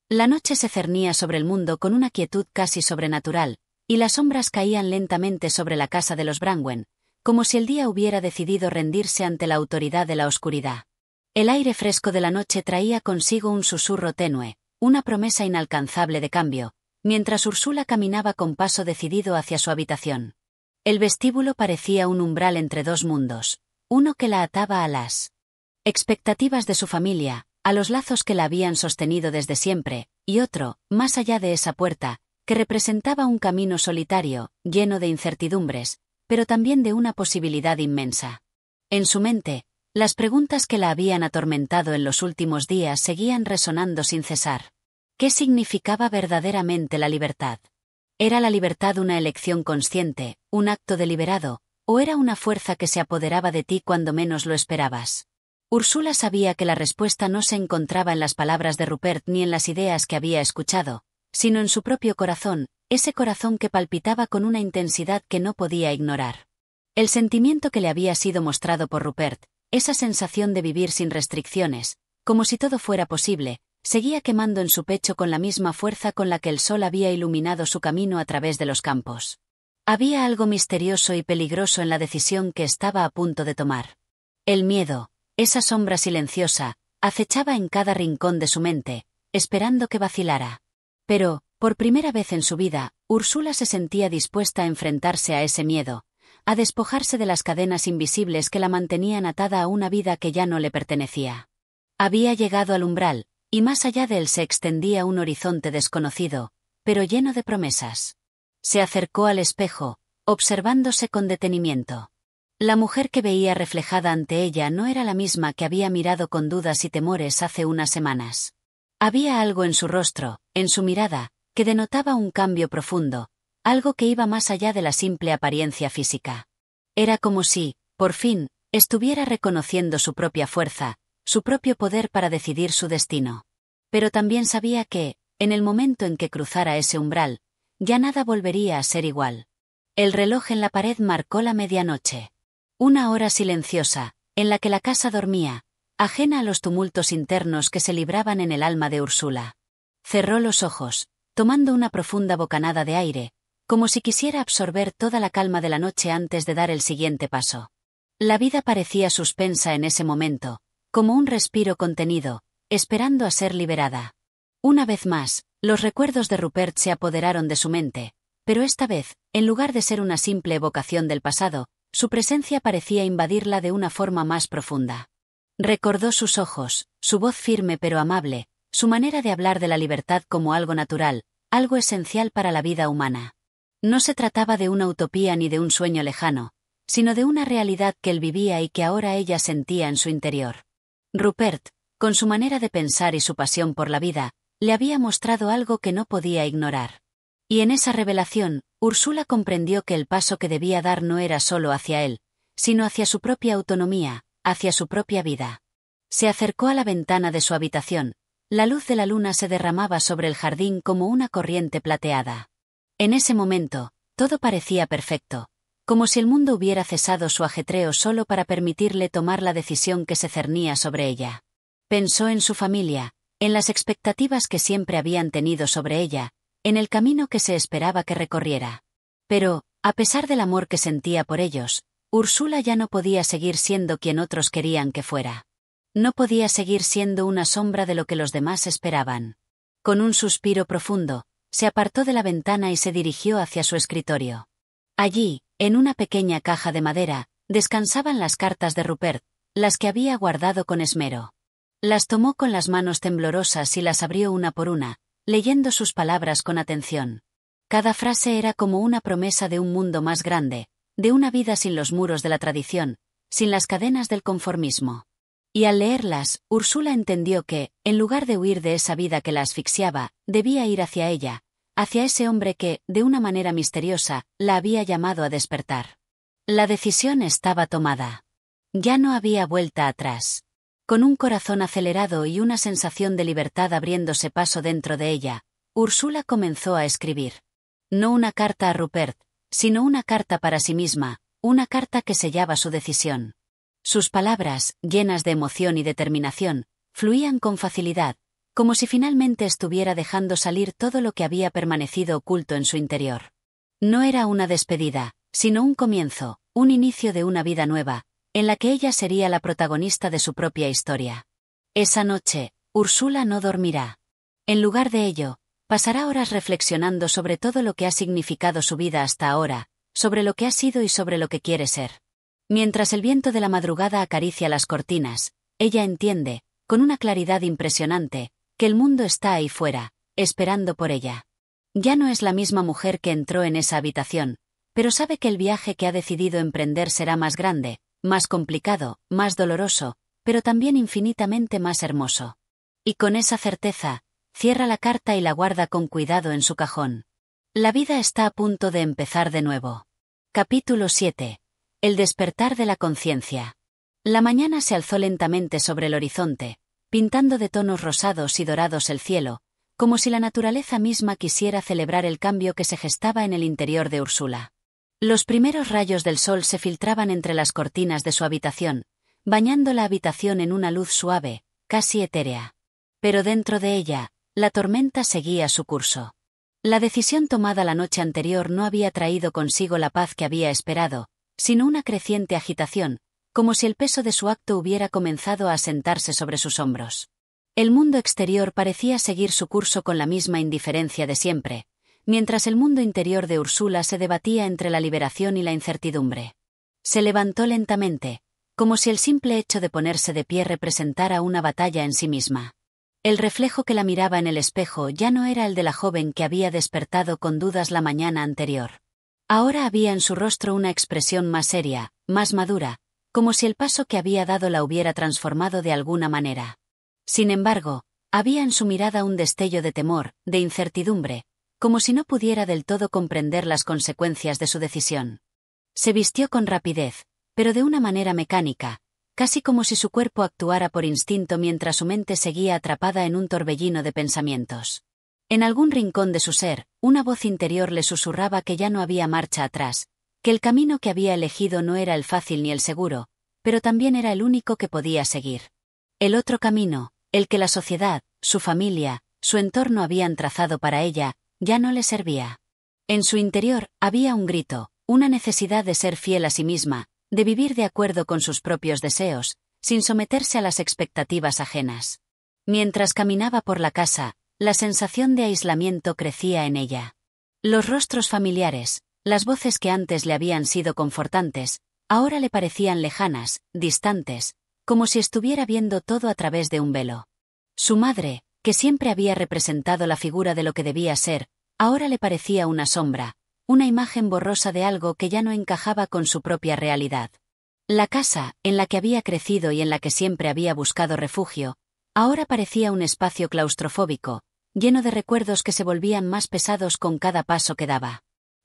La noche se cernía sobre el mundo con una quietud casi sobrenatural, y las sombras caían lentamente sobre la casa de los Brangwen, como si el día hubiera decidido rendirse ante la autoridad de la oscuridad. El aire fresco de la noche traía consigo un susurro tenue, una promesa inalcanzable de cambio, mientras Úrsula caminaba con paso decidido hacia su habitación. El vestíbulo parecía un umbral entre dos mundos, uno que la ataba a las expectativas de su familia, a los lazos que la habían sostenido desde siempre, y otro, más allá de esa puerta, que representaba un camino solitario, lleno de incertidumbres, pero también de una posibilidad inmensa. En su mente, las preguntas que la habían atormentado en los últimos días seguían resonando sin cesar. ¿Qué significaba verdaderamente la libertad? ¿Era la libertad una elección consciente, un acto deliberado, o era una fuerza que se apoderaba de ti cuando menos lo esperabas? Úrsula sabía que la respuesta no se encontraba en las palabras de Rupert ni en las ideas que había escuchado, sino en su propio corazón, ese corazón que palpitaba con una intensidad que no podía ignorar. El sentimiento que le había sido mostrado por Rupert, esa sensación de vivir sin restricciones, como si todo fuera posible, seguía quemando en su pecho con la misma fuerza con la que el sol había iluminado su camino a través de los campos. Había algo misterioso y peligroso en la decisión que estaba a punto de tomar. El miedo, esa sombra silenciosa, acechaba en cada rincón de su mente, esperando que vacilara. Pero, por primera vez en su vida, Úrsula se sentía dispuesta a enfrentarse a ese miedo, a despojarse de las cadenas invisibles que la mantenían atada a una vida que ya no le pertenecía. Había llegado al umbral, y más allá de él se extendía un horizonte desconocido, pero lleno de promesas. Se acercó al espejo, observándose con detenimiento. La mujer que veía reflejada ante ella no era la misma que había mirado con dudas y temores hace unas semanas. Había algo en su rostro, en su mirada, que denotaba un cambio profundo, algo que iba más allá de la simple apariencia física. Era como si, por fin, estuviera reconociendo su propia fuerza, su propio poder para decidir su destino. Pero también sabía que, en el momento en que cruzara ese umbral, ya nada volvería a ser igual. El reloj en la pared marcó la medianoche. Una hora silenciosa, en la que la casa dormía, ajena a los tumultos internos que se libraban en el alma de Úrsula. Cerró los ojos, tomando una profunda bocanada de aire, como si quisiera absorber toda la calma de la noche antes de dar el siguiente paso. La vida parecía suspensa en ese momento, como un respiro contenido, esperando a ser liberada. Una vez más, los recuerdos de Rupert se apoderaron de su mente, pero esta vez, en lugar de ser una simple evocación del pasado, su presencia parecía invadirla de una forma más profunda. Recordó sus ojos, su voz firme pero amable, su manera de hablar de la libertad como algo natural, algo esencial para la vida humana. No se trataba de una utopía ni de un sueño lejano, sino de una realidad que él vivía y que ahora ella sentía en su interior. Rupert, con su manera de pensar y su pasión por la vida, le había mostrado algo que no podía ignorar. Y en esa revelación, Úrsula comprendió que el paso que debía dar no era solo hacia él, sino hacia su propia autonomía, hacia su propia vida. Se acercó a la ventana de su habitación. La luz de la luna se derramaba sobre el jardín como una corriente plateada. En ese momento, todo parecía perfecto, como si el mundo hubiera cesado su ajetreo solo para permitirle tomar la decisión que se cernía sobre ella. Pensó en su familia, en las expectativas que siempre habían tenido sobre ella, en el camino que se esperaba que recorriera. Pero, a pesar del amor que sentía por ellos, Úrsula ya no podía seguir siendo quien otros querían que fuera. No podía seguir siendo una sombra de lo que los demás esperaban. Con un suspiro profundo, se apartó de la ventana y se dirigió hacia su escritorio. Allí, en una pequeña caja de madera, descansaban las cartas de Rupert, las que había guardado con esmero. Las tomó con las manos temblorosas y las abrió una por una, leyendo sus palabras con atención. Cada frase era como una promesa de un mundo más grande, de una vida sin los muros de la tradición, sin las cadenas del conformismo. Y al leerlas, Úrsula entendió que, en lugar de huir de esa vida que la asfixiaba, debía ir hacia ella, hacia ese hombre que, de una manera misteriosa, la había llamado a despertar. La decisión estaba tomada. Ya no había vuelta atrás. Con un corazón acelerado y una sensación de libertad abriéndose paso dentro de ella, Úrsula comenzó a escribir. No una carta a Rupert, sino una carta para sí misma, una carta que sellaba su decisión. Sus palabras, llenas de emoción y determinación, fluían con facilidad, como si finalmente estuviera dejando salir todo lo que había permanecido oculto en su interior. No era una despedida, sino un comienzo, un inicio de una vida nueva, en la que ella sería la protagonista de su propia historia. Esa noche, Úrsula no dormirá. En lugar de ello, pasará horas reflexionando sobre todo lo que ha significado su vida hasta ahora, sobre lo que ha sido y sobre lo que quiere ser. Mientras el viento de la madrugada acaricia las cortinas, ella entiende, con una claridad impresionante, que el mundo está ahí fuera, esperando por ella. Ya no es la misma mujer que entró en esa habitación, pero sabe que el viaje que ha decidido emprender será más grande, más complicado, más doloroso, pero también infinitamente más hermoso. Y con esa certeza, cierra la carta y la guarda con cuidado en su cajón. La vida está a punto de empezar de nuevo. Capítulo 7. El despertar de la conciencia. La mañana se alzó lentamente sobre el horizonte, pintando de tonos rosados y dorados el cielo, como si la naturaleza misma quisiera celebrar el cambio que se gestaba en el interior de Úrsula. Los primeros rayos del sol se filtraban entre las cortinas de su habitación, bañando la habitación en una luz suave, casi etérea. Pero dentro de ella, la tormenta seguía su curso. La decisión tomada la noche anterior no había traído consigo la paz que había esperado, sino una creciente agitación, como si el peso de su acto hubiera comenzado a asentarse sobre sus hombros. El mundo exterior parecía seguir su curso con la misma indiferencia de siempre, mientras el mundo interior de Úrsula se debatía entre la liberación y la incertidumbre. Se levantó lentamente, como si el simple hecho de ponerse de pie representara una batalla en sí misma. El reflejo que la miraba en el espejo ya no era el de la joven que había despertado con dudas la mañana anterior. Ahora había en su rostro una expresión más seria, más madura, como si el paso que había dado la hubiera transformado de alguna manera. Sin embargo, había en su mirada un destello de temor, de incertidumbre, como si no pudiera del todo comprender las consecuencias de su decisión. Se vistió con rapidez, pero de una manera mecánica, casi como si su cuerpo actuara por instinto mientras su mente seguía atrapada en un torbellino de pensamientos. En algún rincón de su ser, una voz interior le susurraba que ya no había marcha atrás, que el camino que había elegido no era el fácil ni el seguro, pero también era el único que podía seguir. El otro camino, el que la sociedad, su familia, su entorno habían trazado para ella, ya no le servía. En su interior había un grito, una necesidad de ser fiel a sí misma, de vivir de acuerdo con sus propios deseos, sin someterse a las expectativas ajenas. Mientras caminaba por la casa, la sensación de aislamiento crecía en ella. Los rostros familiares, las voces que antes le habían sido confortantes, ahora le parecían lejanas, distantes, como si estuviera viendo todo a través de un velo. Su madre, que siempre había representado la figura de lo que debía ser, ahora le parecía una sombra, una imagen borrosa de algo que ya no encajaba con su propia realidad. La casa, en la que había crecido y en la que siempre había buscado refugio, ahora parecía un espacio claustrofóbico, lleno de recuerdos que se volvían más pesados con cada paso que daba.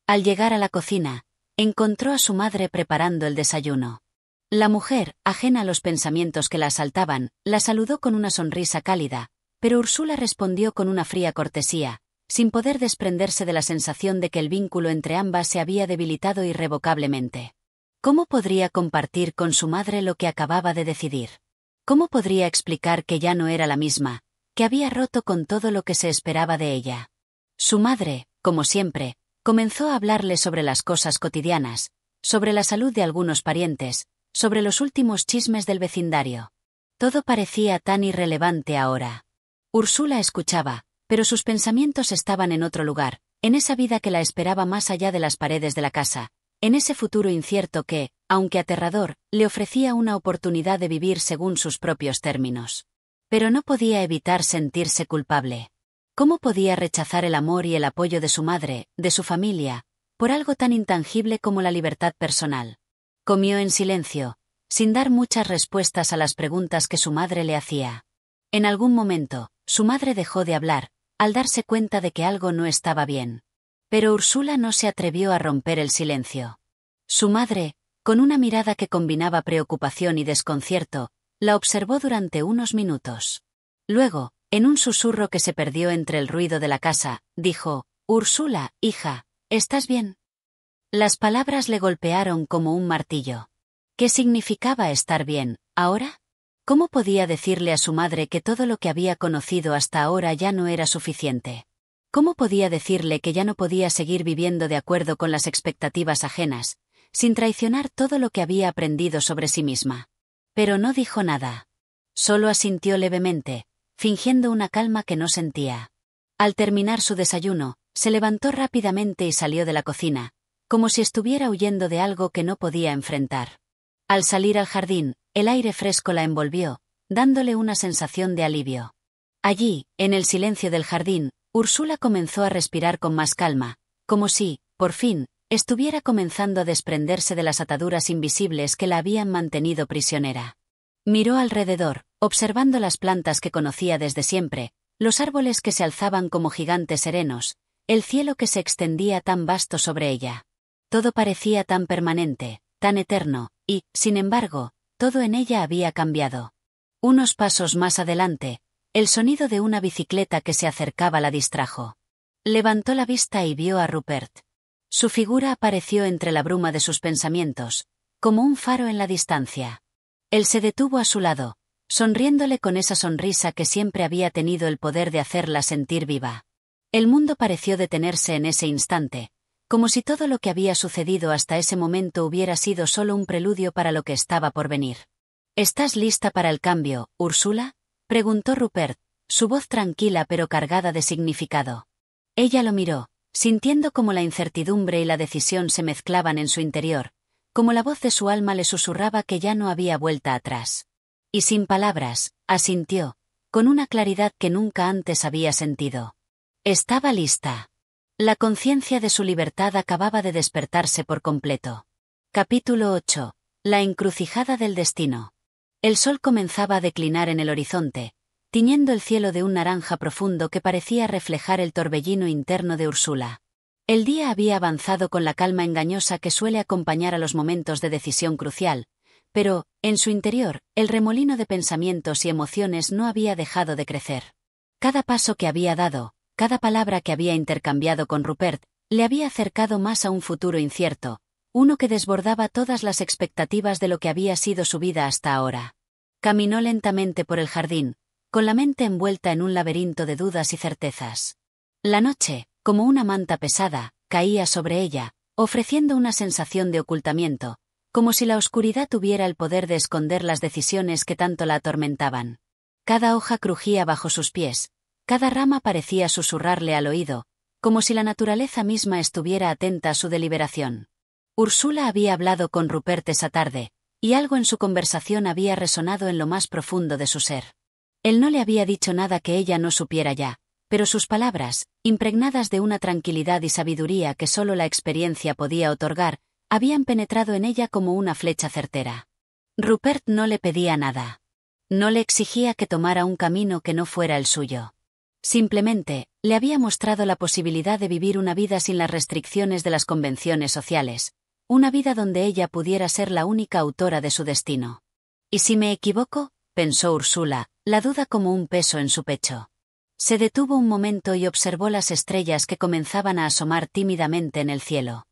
Al llegar a la cocina, encontró a su madre preparando el desayuno. La mujer, ajena a los pensamientos que la asaltaban, la saludó con una sonrisa cálida, pero Úrsula respondió con una fría cortesía, sin poder desprenderse de la sensación de que el vínculo entre ambas se había debilitado irrevocablemente. ¿Cómo podría compartir con su madre lo que acababa de decidir? ¿Cómo podría explicar que ya no era la misma, que había roto con todo lo que se esperaba de ella? Su madre, como siempre, comenzó a hablarle sobre las cosas cotidianas, sobre la salud de algunos parientes, sobre los últimos chismes del vecindario. Todo parecía tan irrelevante ahora. Úrsula escuchaba, pero sus pensamientos estaban en otro lugar, en esa vida que la esperaba más allá de las paredes de la casa, en ese futuro incierto que, aunque aterrador, le ofrecía una oportunidad de vivir según sus propios términos. Pero no podía evitar sentirse culpable. ¿Cómo podía rechazar el amor y el apoyo de su madre, de su familia, por algo tan intangible como la libertad personal? Comió en silencio, sin dar muchas respuestas a las preguntas que su madre le hacía. En algún momento, su madre dejó de hablar, al darse cuenta de que algo no estaba bien. Pero Úrsula no se atrevió a romper el silencio. Su madre, con una mirada que combinaba preocupación y desconcierto, la observó durante unos minutos. Luego, en un susurro que se perdió entre el ruido de la casa, dijo: «Úrsula, hija, ¿estás bien?». Las palabras le golpearon como un martillo. ¿Qué significaba estar bien, ahora? ¿Cómo podía decirle a su madre que todo lo que había conocido hasta ahora ya no era suficiente? ¿Cómo podía decirle que ya no podía seguir viviendo de acuerdo con las expectativas ajenas, sin traicionar todo lo que había aprendido sobre sí misma? Pero no dijo nada. Solo asintió levemente, fingiendo una calma que no sentía. Al terminar su desayuno, se levantó rápidamente y salió de la cocina, como si estuviera huyendo de algo que no podía enfrentar. Al salir al jardín, el aire fresco la envolvió, dándole una sensación de alivio. Allí, en el silencio del jardín, Úrsula comenzó a respirar con más calma, como si, por fin, estuviera comenzando a desprenderse de las ataduras invisibles que la habían mantenido prisionera. Miró alrededor, observando las plantas que conocía desde siempre, los árboles que se alzaban como gigantes serenos, el cielo que se extendía tan vasto sobre ella. Todo parecía tan permanente, tan eterno, y, sin embargo, todo en ella había cambiado. Unos pasos más adelante, el sonido de una bicicleta que se acercaba la distrajo. Levantó la vista y vio a Rupert. Su figura apareció entre la bruma de sus pensamientos, como un faro en la distancia. Él se detuvo a su lado, sonriéndole con esa sonrisa que siempre había tenido el poder de hacerla sentir viva. El mundo pareció detenerse en ese instante, como si todo lo que había sucedido hasta ese momento hubiera sido solo un preludio para lo que estaba por venir. ¿Estás lista para el cambio, Úrsula?, preguntó Rupert, su voz tranquila pero cargada de significado. Ella lo miró, sintiendo como la incertidumbre y la decisión se mezclaban en su interior, como la voz de su alma le susurraba que ya no había vuelta atrás. Y sin palabras, asintió, con una claridad que nunca antes había sentido. Estaba lista. La conciencia de su libertad acababa de despertarse por completo. Capítulo 8. La encrucijada del destino. El sol comenzaba a declinar en el horizonte, tiñendo el cielo de un naranja profundo que parecía reflejar el torbellino interno de Úrsula. El día había avanzado con la calma engañosa que suele acompañar a los momentos de decisión crucial, pero, en su interior, el remolino de pensamientos y emociones no había dejado de crecer. Cada paso que había dado, cada palabra que había intercambiado con Rupert, le había acercado más a un futuro incierto, uno que desbordaba todas las expectativas de lo que había sido su vida hasta ahora. Caminó lentamente por el jardín, con la mente envuelta en un laberinto de dudas y certezas. La noche, como una manta pesada, caía sobre ella, ofreciendo una sensación de ocultamiento, como si la oscuridad tuviera el poder de esconder las decisiones que tanto la atormentaban. Cada hoja crujía bajo sus pies, cada rama parecía susurrarle al oído, como si la naturaleza misma estuviera atenta a su deliberación. Úrsula había hablado con Rupert esa tarde, y algo en su conversación había resonado en lo más profundo de su ser. Él no le había dicho nada que ella no supiera ya, pero sus palabras, impregnadas de una tranquilidad y sabiduría que solo la experiencia podía otorgar, habían penetrado en ella como una flecha certera. Rupert no le pedía nada. No le exigía que tomara un camino que no fuera el suyo. Simplemente, le había mostrado la posibilidad de vivir una vida sin las restricciones de las convenciones sociales, una vida donde ella pudiera ser la única autora de su destino. ¿Y si me equivoco?, pensó Úrsula, la duda como un peso en su pecho. Se detuvo un momento y observó las estrellas que comenzaban a asomar tímidamente en el cielo.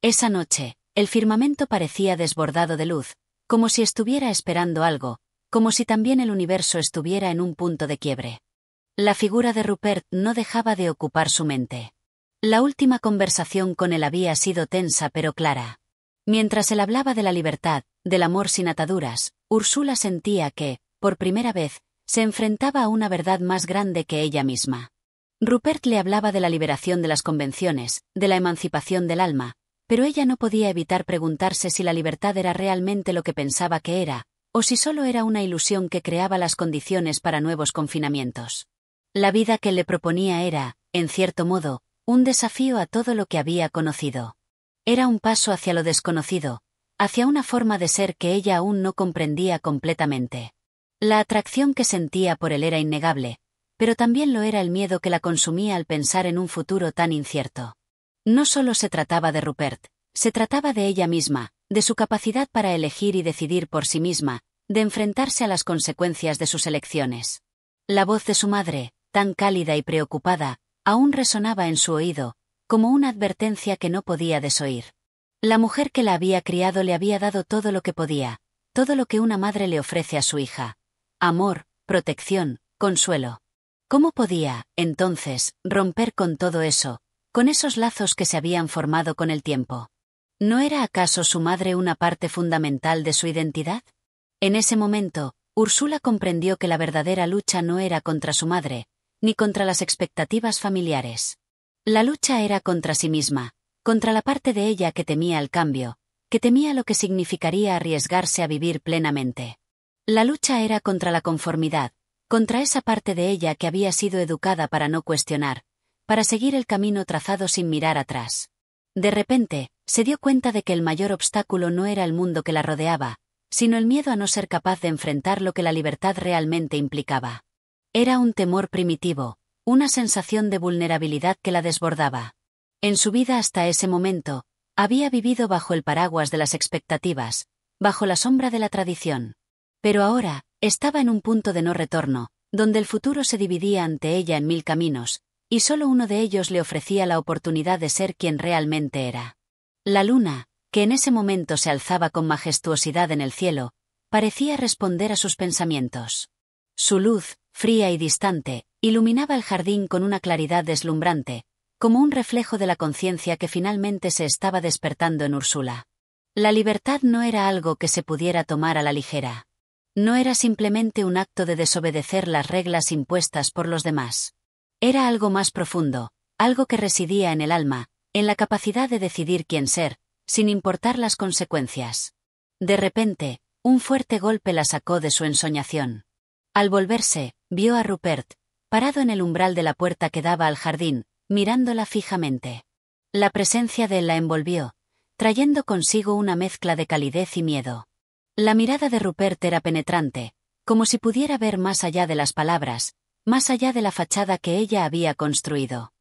Esa noche, el firmamento parecía desbordado de luz, como si estuviera esperando algo, como si también el universo estuviera en un punto de quiebre. La figura de Rupert no dejaba de ocupar su mente. La última conversación con él había sido tensa pero clara. Mientras él hablaba de la libertad, del amor sin ataduras, Úrsula sentía que, por primera vez, se enfrentaba a una verdad más grande que ella misma. Rupert le hablaba de la liberación de las convenciones, de la emancipación del alma, pero ella no podía evitar preguntarse si la libertad era realmente lo que pensaba que era, o si solo era una ilusión que creaba las condiciones para nuevos confinamientos. La vida que le proponía era, en cierto modo, un desafío a todo lo que había conocido. Era un paso hacia lo desconocido, hacia una forma de ser que ella aún no comprendía completamente. La atracción que sentía por él era innegable, pero también lo era el miedo que la consumía al pensar en un futuro tan incierto. No solo se trataba de Rupert, se trataba de ella misma, de su capacidad para elegir y decidir por sí misma, de enfrentarse a las consecuencias de sus elecciones. La voz de su madre, tan cálida y preocupada, aún resonaba en su oído, como una advertencia que no podía desoír. La mujer que la había criado le había dado todo lo que podía, todo lo que una madre le ofrece a su hija: amor, protección, consuelo. ¿Cómo podía, entonces, romper con todo eso, con esos lazos que se habían formado con el tiempo? ¿No era acaso su madre una parte fundamental de su identidad? En ese momento, Úrsula comprendió que la verdadera lucha no era contra su madre, ni contra las expectativas familiares. La lucha era contra sí misma, contra la parte de ella que temía el cambio, que temía lo que significaría arriesgarse a vivir plenamente. La lucha era contra la conformidad, contra esa parte de ella que había sido educada para no cuestionar, para seguir el camino trazado sin mirar atrás. De repente, se dio cuenta de que el mayor obstáculo no era el mundo que la rodeaba, sino el miedo a no ser capaz de enfrentar lo que la libertad realmente implicaba. Era un temor primitivo, una sensación de vulnerabilidad que la desbordaba. En su vida hasta ese momento, había vivido bajo el paraguas de las expectativas, bajo la sombra de la tradición. Pero ahora, estaba en un punto de no retorno, donde el futuro se dividía ante ella en 1000 caminos, y solo uno de ellos le ofrecía la oportunidad de ser quien realmente era. La luna, que en ese momento se alzaba con majestuosidad en el cielo, parecía responder a sus pensamientos. Su luz, fría y distante, iluminaba el jardín con una claridad deslumbrante, como un reflejo de la conciencia que finalmente se estaba despertando en Úrsula. La libertad no era algo que se pudiera tomar a la ligera. No era simplemente un acto de desobedecer las reglas impuestas por los demás. Era algo más profundo, algo que residía en el alma, en la capacidad de decidir quién ser, sin importar las consecuencias. De repente, un fuerte golpe la sacó de su ensoñación. Al volverse, vio a Rupert, parado en el umbral de la puerta que daba al jardín, mirándola fijamente. La presencia de él la envolvió, trayendo consigo una mezcla de calidez y miedo. La mirada de Rupert era penetrante, como si pudiera ver más allá de las palabras, más allá de la fachada que ella había construido.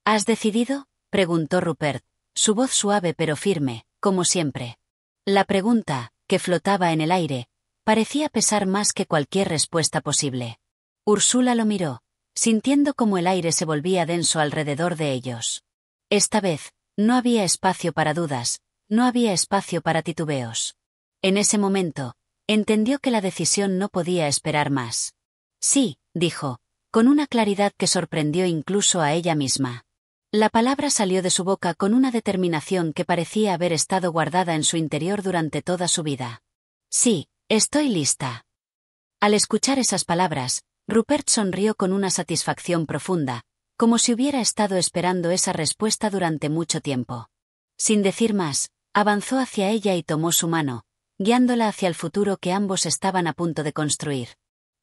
¿Has decidido?, preguntó Rupert, su voz suave pero firme, como siempre. La pregunta, que flotaba en el aire, parecía pesar más que cualquier respuesta posible. Úrsula lo miró, sintiendo como el aire se volvía denso alrededor de ellos. Esta vez, no había espacio para dudas, no había espacio para titubeos. En ese momento, entendió que la decisión no podía esperar más. Sí, dijo, con una claridad que sorprendió incluso a ella misma. La palabra salió de su boca con una determinación que parecía haber estado guardada en su interior durante toda su vida. Sí, estoy lista. Al escuchar esas palabras, Rupert sonrió con una satisfacción profunda, como si hubiera estado esperando esa respuesta durante mucho tiempo. Sin decir más, avanzó hacia ella y tomó su mano, guiándola hacia el futuro que ambos estaban a punto de construir.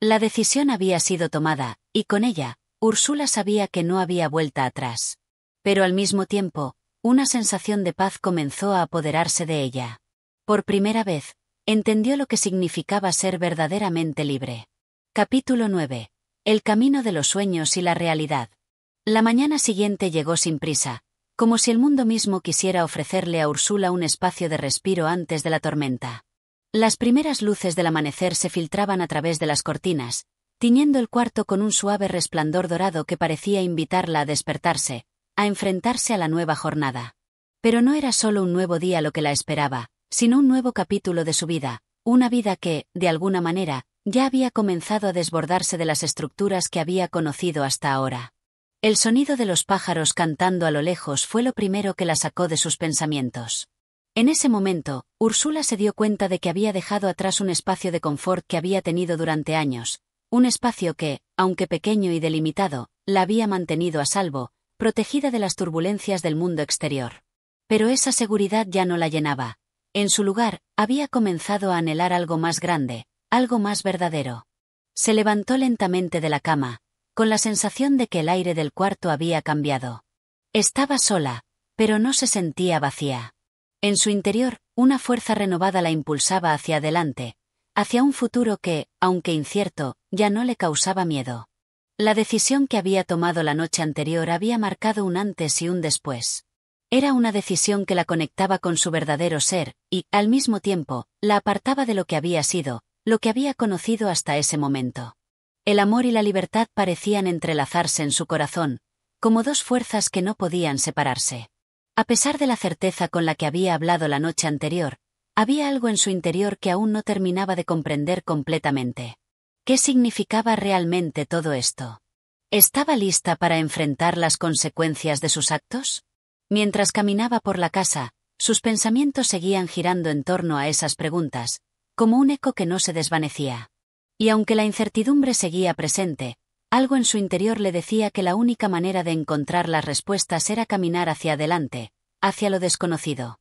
La decisión había sido tomada, y con ella, Úrsula sabía que no había vuelta atrás. Pero al mismo tiempo, una sensación de paz comenzó a apoderarse de ella. Por primera vez, entendió lo que significaba ser verdaderamente libre. Capítulo 9. El camino de los sueños y la realidad. La mañana siguiente llegó sin prisa, como si el mundo mismo quisiera ofrecerle a Úrsula un espacio de respiro antes de la tormenta. Las primeras luces del amanecer se filtraban a través de las cortinas, tiñendo el cuarto con un suave resplandor dorado que parecía invitarla a despertarse, a enfrentarse a la nueva jornada. Pero no era solo un nuevo día lo que la esperaba, sino un nuevo capítulo de su vida, una vida que, de alguna manera, ya había comenzado a desbordarse de las estructuras que había conocido hasta ahora. El sonido de los pájaros cantando a lo lejos fue lo primero que la sacó de sus pensamientos. En ese momento, Úrsula se dio cuenta de que había dejado atrás un espacio de confort que había tenido durante años, un espacio que, aunque pequeño y delimitado, la había mantenido a salvo, protegida de las turbulencias del mundo exterior. Pero esa seguridad ya no la llenaba. En su lugar, había comenzado a anhelar algo más grande, algo más verdadero. Se levantó lentamente de la cama, con la sensación de que el aire del cuarto había cambiado. Estaba sola, pero no se sentía vacía. En su interior, una fuerza renovada la impulsaba hacia adelante, hacia un futuro que, aunque incierto, ya no le causaba miedo. La decisión que había tomado la noche anterior había marcado un antes y un después. Era una decisión que la conectaba con su verdadero ser, y, al mismo tiempo, la apartaba de lo que había sido, lo que había conocido hasta ese momento. El amor y la libertad parecían entrelazarse en su corazón, como dos fuerzas que no podían separarse. A pesar de la certeza con la que había hablado la noche anterior, había algo en su interior que aún no terminaba de comprender completamente. ¿Qué significaba realmente todo esto? ¿Estaba lista para enfrentar las consecuencias de sus actos? Mientras caminaba por la casa, sus pensamientos seguían girando en torno a esas preguntas, como un eco que no se desvanecía. Y aunque la incertidumbre seguía presente, algo en su interior le decía que la única manera de encontrar las respuestas era caminar hacia adelante, hacia lo desconocido.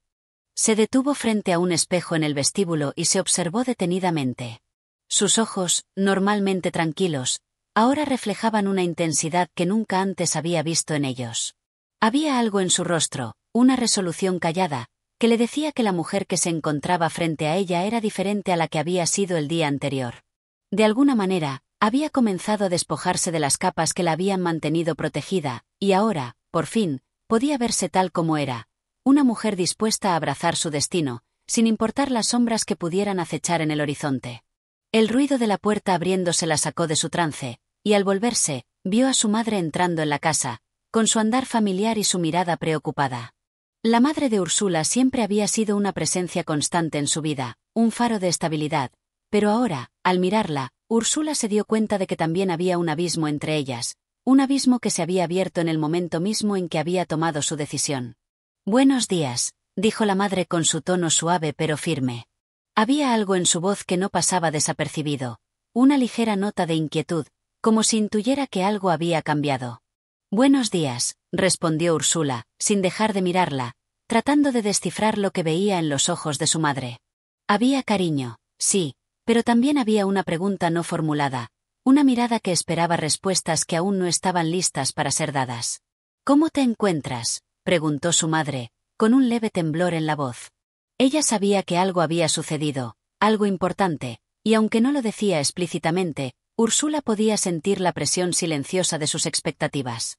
Se detuvo frente a un espejo en el vestíbulo y se observó detenidamente. Sus ojos, normalmente tranquilos, ahora reflejaban una intensidad que nunca antes había visto en ellos. Había algo en su rostro, una resolución callada, que le decía que la mujer que se encontraba frente a ella era diferente a la que había sido el día anterior. De alguna manera, Había comenzado a despojarse de las capas que la habían mantenido protegida, y ahora, por fin, podía verse tal como era, una mujer dispuesta a abrazar su destino, sin importar las sombras que pudieran acechar en el horizonte. El ruido de la puerta abriéndose la sacó de su trance, y al volverse, vio a su madre entrando en la casa, con su andar familiar y su mirada preocupada. La madre de Úrsula siempre había sido una presencia constante en su vida, un faro de estabilidad, pero ahora, al mirarla, Úrsula se dio cuenta de que también había un abismo entre ellas, un abismo que se había abierto en el momento mismo en que había tomado su decisión. «Buenos días», dijo la madre con su tono suave pero firme. Había algo en su voz que no pasaba desapercibido, una ligera nota de inquietud, como si intuyera que algo había cambiado. «Buenos días», respondió Úrsula, sin dejar de mirarla, tratando de descifrar lo que veía en los ojos de su madre. Había cariño, sí, pero también había una pregunta no formulada, una mirada que esperaba respuestas que aún no estaban listas para ser dadas. «¿Cómo te encuentras?», preguntó su madre, con un leve temblor en la voz. Ella sabía que algo había sucedido, algo importante, y aunque no lo decía explícitamente, Úrsula podía sentir la presión silenciosa de sus expectativas.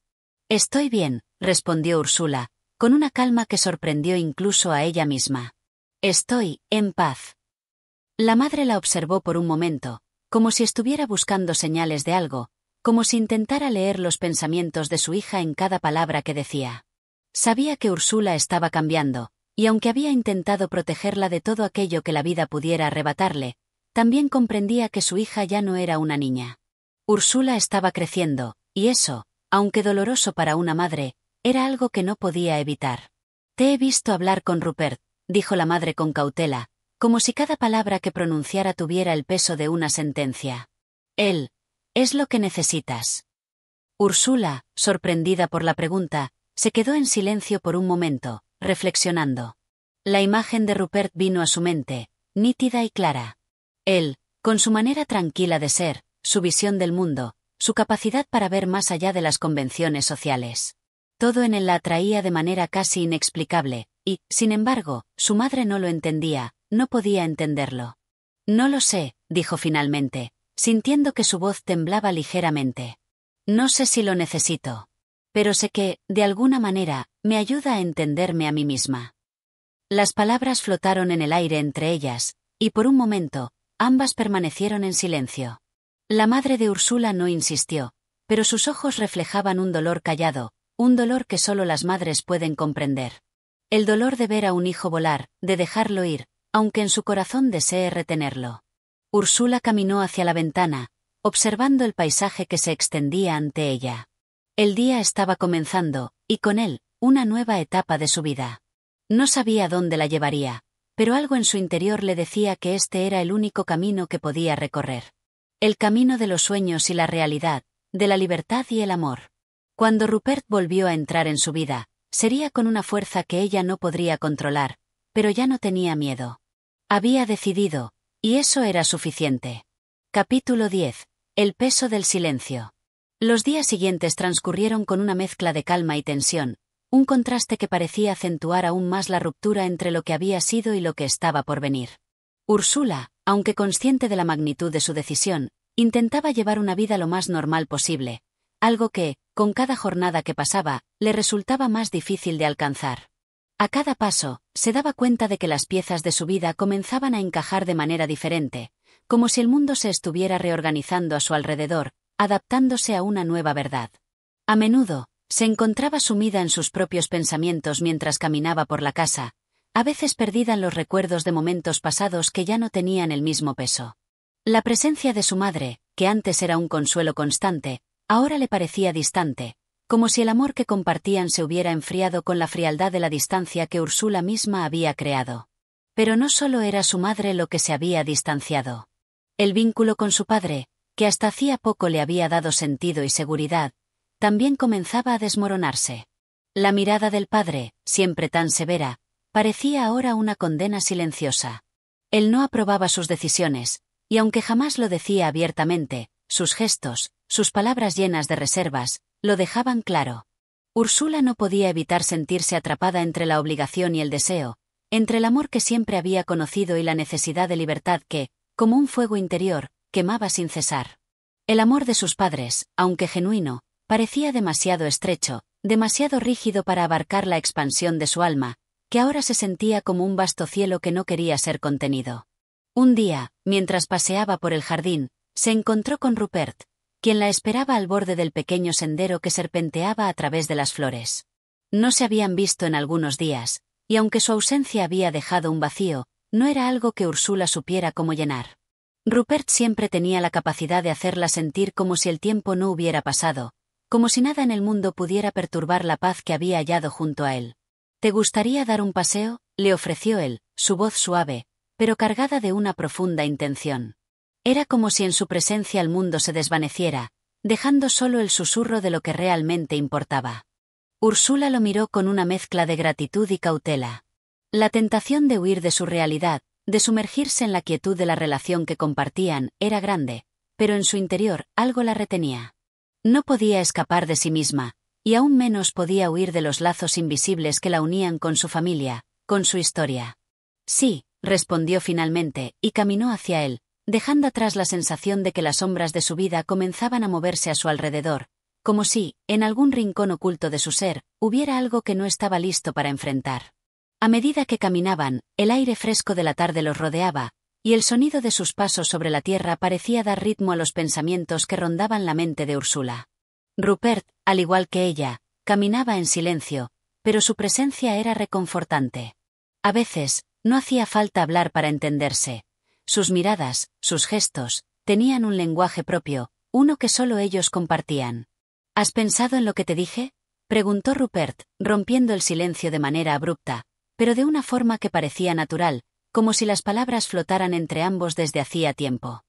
«Estoy bien», respondió Úrsula, con una calma que sorprendió incluso a ella misma. «Estoy en paz». La madre la observó por un momento, como si estuviera buscando señales de algo, como si intentara leer los pensamientos de su hija en cada palabra que decía. Sabía que Úrsula estaba cambiando, y aunque había intentado protegerla de todo aquello que la vida pudiera arrebatarle, también comprendía que su hija ya no era una niña. Úrsula estaba creciendo, y eso, aunque doloroso para una madre, era algo que no podía evitar. «Te he visto hablar con Rupert», dijo la madre con cautela, como si cada palabra que pronunciara tuviera el peso de una sentencia. «Él es lo que necesitas». Úrsula, sorprendida por la pregunta, se quedó en silencio por un momento, reflexionando. La imagen de Rupert vino a su mente, nítida y clara. Él, con su manera tranquila de ser, su visión del mundo, su capacidad para ver más allá de las convenciones sociales. Todo en él la atraía de manera casi inexplicable, y, sin embargo, su madre no lo entendía, no podía entenderlo. «No lo sé», dijo finalmente, sintiendo que su voz temblaba ligeramente. «No sé si lo necesito. Pero sé que, de alguna manera, me ayuda a entenderme a mí misma». Las palabras flotaron en el aire entre ellas, y por un momento, ambas permanecieron en silencio. La madre de Úrsula no insistió, pero sus ojos reflejaban un dolor callado, un dolor que solo las madres pueden comprender. El dolor de ver a un hijo volar, de dejarlo ir, aunque en su corazón desee retenerlo. Úrsula caminó hacia la ventana, observando el paisaje que se extendía ante ella. El día estaba comenzando, y con él, una nueva etapa de su vida. No sabía dónde la llevaría, pero algo en su interior le decía que este era el único camino que podía recorrer. El camino de los sueños y la realidad, de la libertad y el amor. Cuando Rupert volvió a entrar en su vida, sería con una fuerza que ella no podría controlar, pero ya no tenía miedo. Había decidido, y eso era suficiente. Capítulo 10. El peso del silencio. Los días siguientes transcurrieron con una mezcla de calma y tensión, un contraste que parecía acentuar aún más la ruptura entre lo que había sido y lo que estaba por venir. Úrsula, aunque consciente de la magnitud de su decisión, intentaba llevar una vida lo más normal posible, algo que, con cada jornada que pasaba, le resultaba más difícil de alcanzar. A cada paso, se daba cuenta de que las piezas de su vida comenzaban a encajar de manera diferente, como si el mundo se estuviera reorganizando a su alrededor, adaptándose a una nueva verdad. A menudo, se encontraba sumida en sus propios pensamientos mientras caminaba por la casa, a veces perdida en los recuerdos de momentos pasados que ya no tenían el mismo peso. La presencia de su madre, que antes era un consuelo constante, ahora le parecía distante, como si el amor que compartían se hubiera enfriado con la frialdad de la distancia que Úrsula misma había creado. Pero no solo era su madre lo que se había distanciado. El vínculo con su padre, que hasta hacía poco le había dado sentido y seguridad, también comenzaba a desmoronarse. La mirada del padre, siempre tan severa, parecía ahora una condena silenciosa. Él no aprobaba sus decisiones, y aunque jamás lo decía abiertamente, sus gestos, sus palabras llenas de reservas, lo dejaban claro. Úrsula no podía evitar sentirse atrapada entre la obligación y el deseo, entre el amor que siempre había conocido y la necesidad de libertad que, como un fuego interior, quemaba sin cesar. El amor de sus padres, aunque genuino, parecía demasiado estrecho, demasiado rígido para abarcar la expansión de su alma, que ahora se sentía como un vasto cielo que no quería ser contenido. Un día, mientras paseaba por el jardín, se encontró con Rupert, quien la esperaba al borde del pequeño sendero que serpenteaba a través de las flores. No se habían visto en algunos días, y aunque su ausencia había dejado un vacío, no era algo que Úrsula supiera cómo llenar. Rupert siempre tenía la capacidad de hacerla sentir como si el tiempo no hubiera pasado, como si nada en el mundo pudiera perturbar la paz que había hallado junto a él. ¿Te gustaría dar un paseo?, le ofreció él, su voz suave, pero cargada de una profunda intención. Era como si en su presencia el mundo se desvaneciera, dejando solo el susurro de lo que realmente importaba. Úrsula lo miró con una mezcla de gratitud y cautela. La tentación de huir de su realidad, de sumergirse en la quietud de la relación que compartían, era grande, pero en su interior algo la retenía. No podía escapar de sí misma, y aún menos podía huir de los lazos invisibles que la unían con su familia, con su historia. Sí, respondió finalmente, y caminó hacia él, dejando atrás la sensación de que las sombras de su vida comenzaban a moverse a su alrededor, como si, en algún rincón oculto de su ser, hubiera algo que no estaba listo para enfrentar. A medida que caminaban, el aire fresco de la tarde los rodeaba, y el sonido de sus pasos sobre la tierra parecía dar ritmo a los pensamientos que rondaban la mente de Úrsula. Rupert, al igual que ella, caminaba en silencio, pero su presencia era reconfortante. A veces, no hacía falta hablar para entenderse. Sus miradas, sus gestos, tenían un lenguaje propio, uno que solo ellos compartían. ¿Has pensado en lo que te dije?, preguntó Rupert, rompiendo el silencio de manera abrupta, pero de una forma que parecía natural, como si las palabras flotaran entre ambos desde hacía tiempo.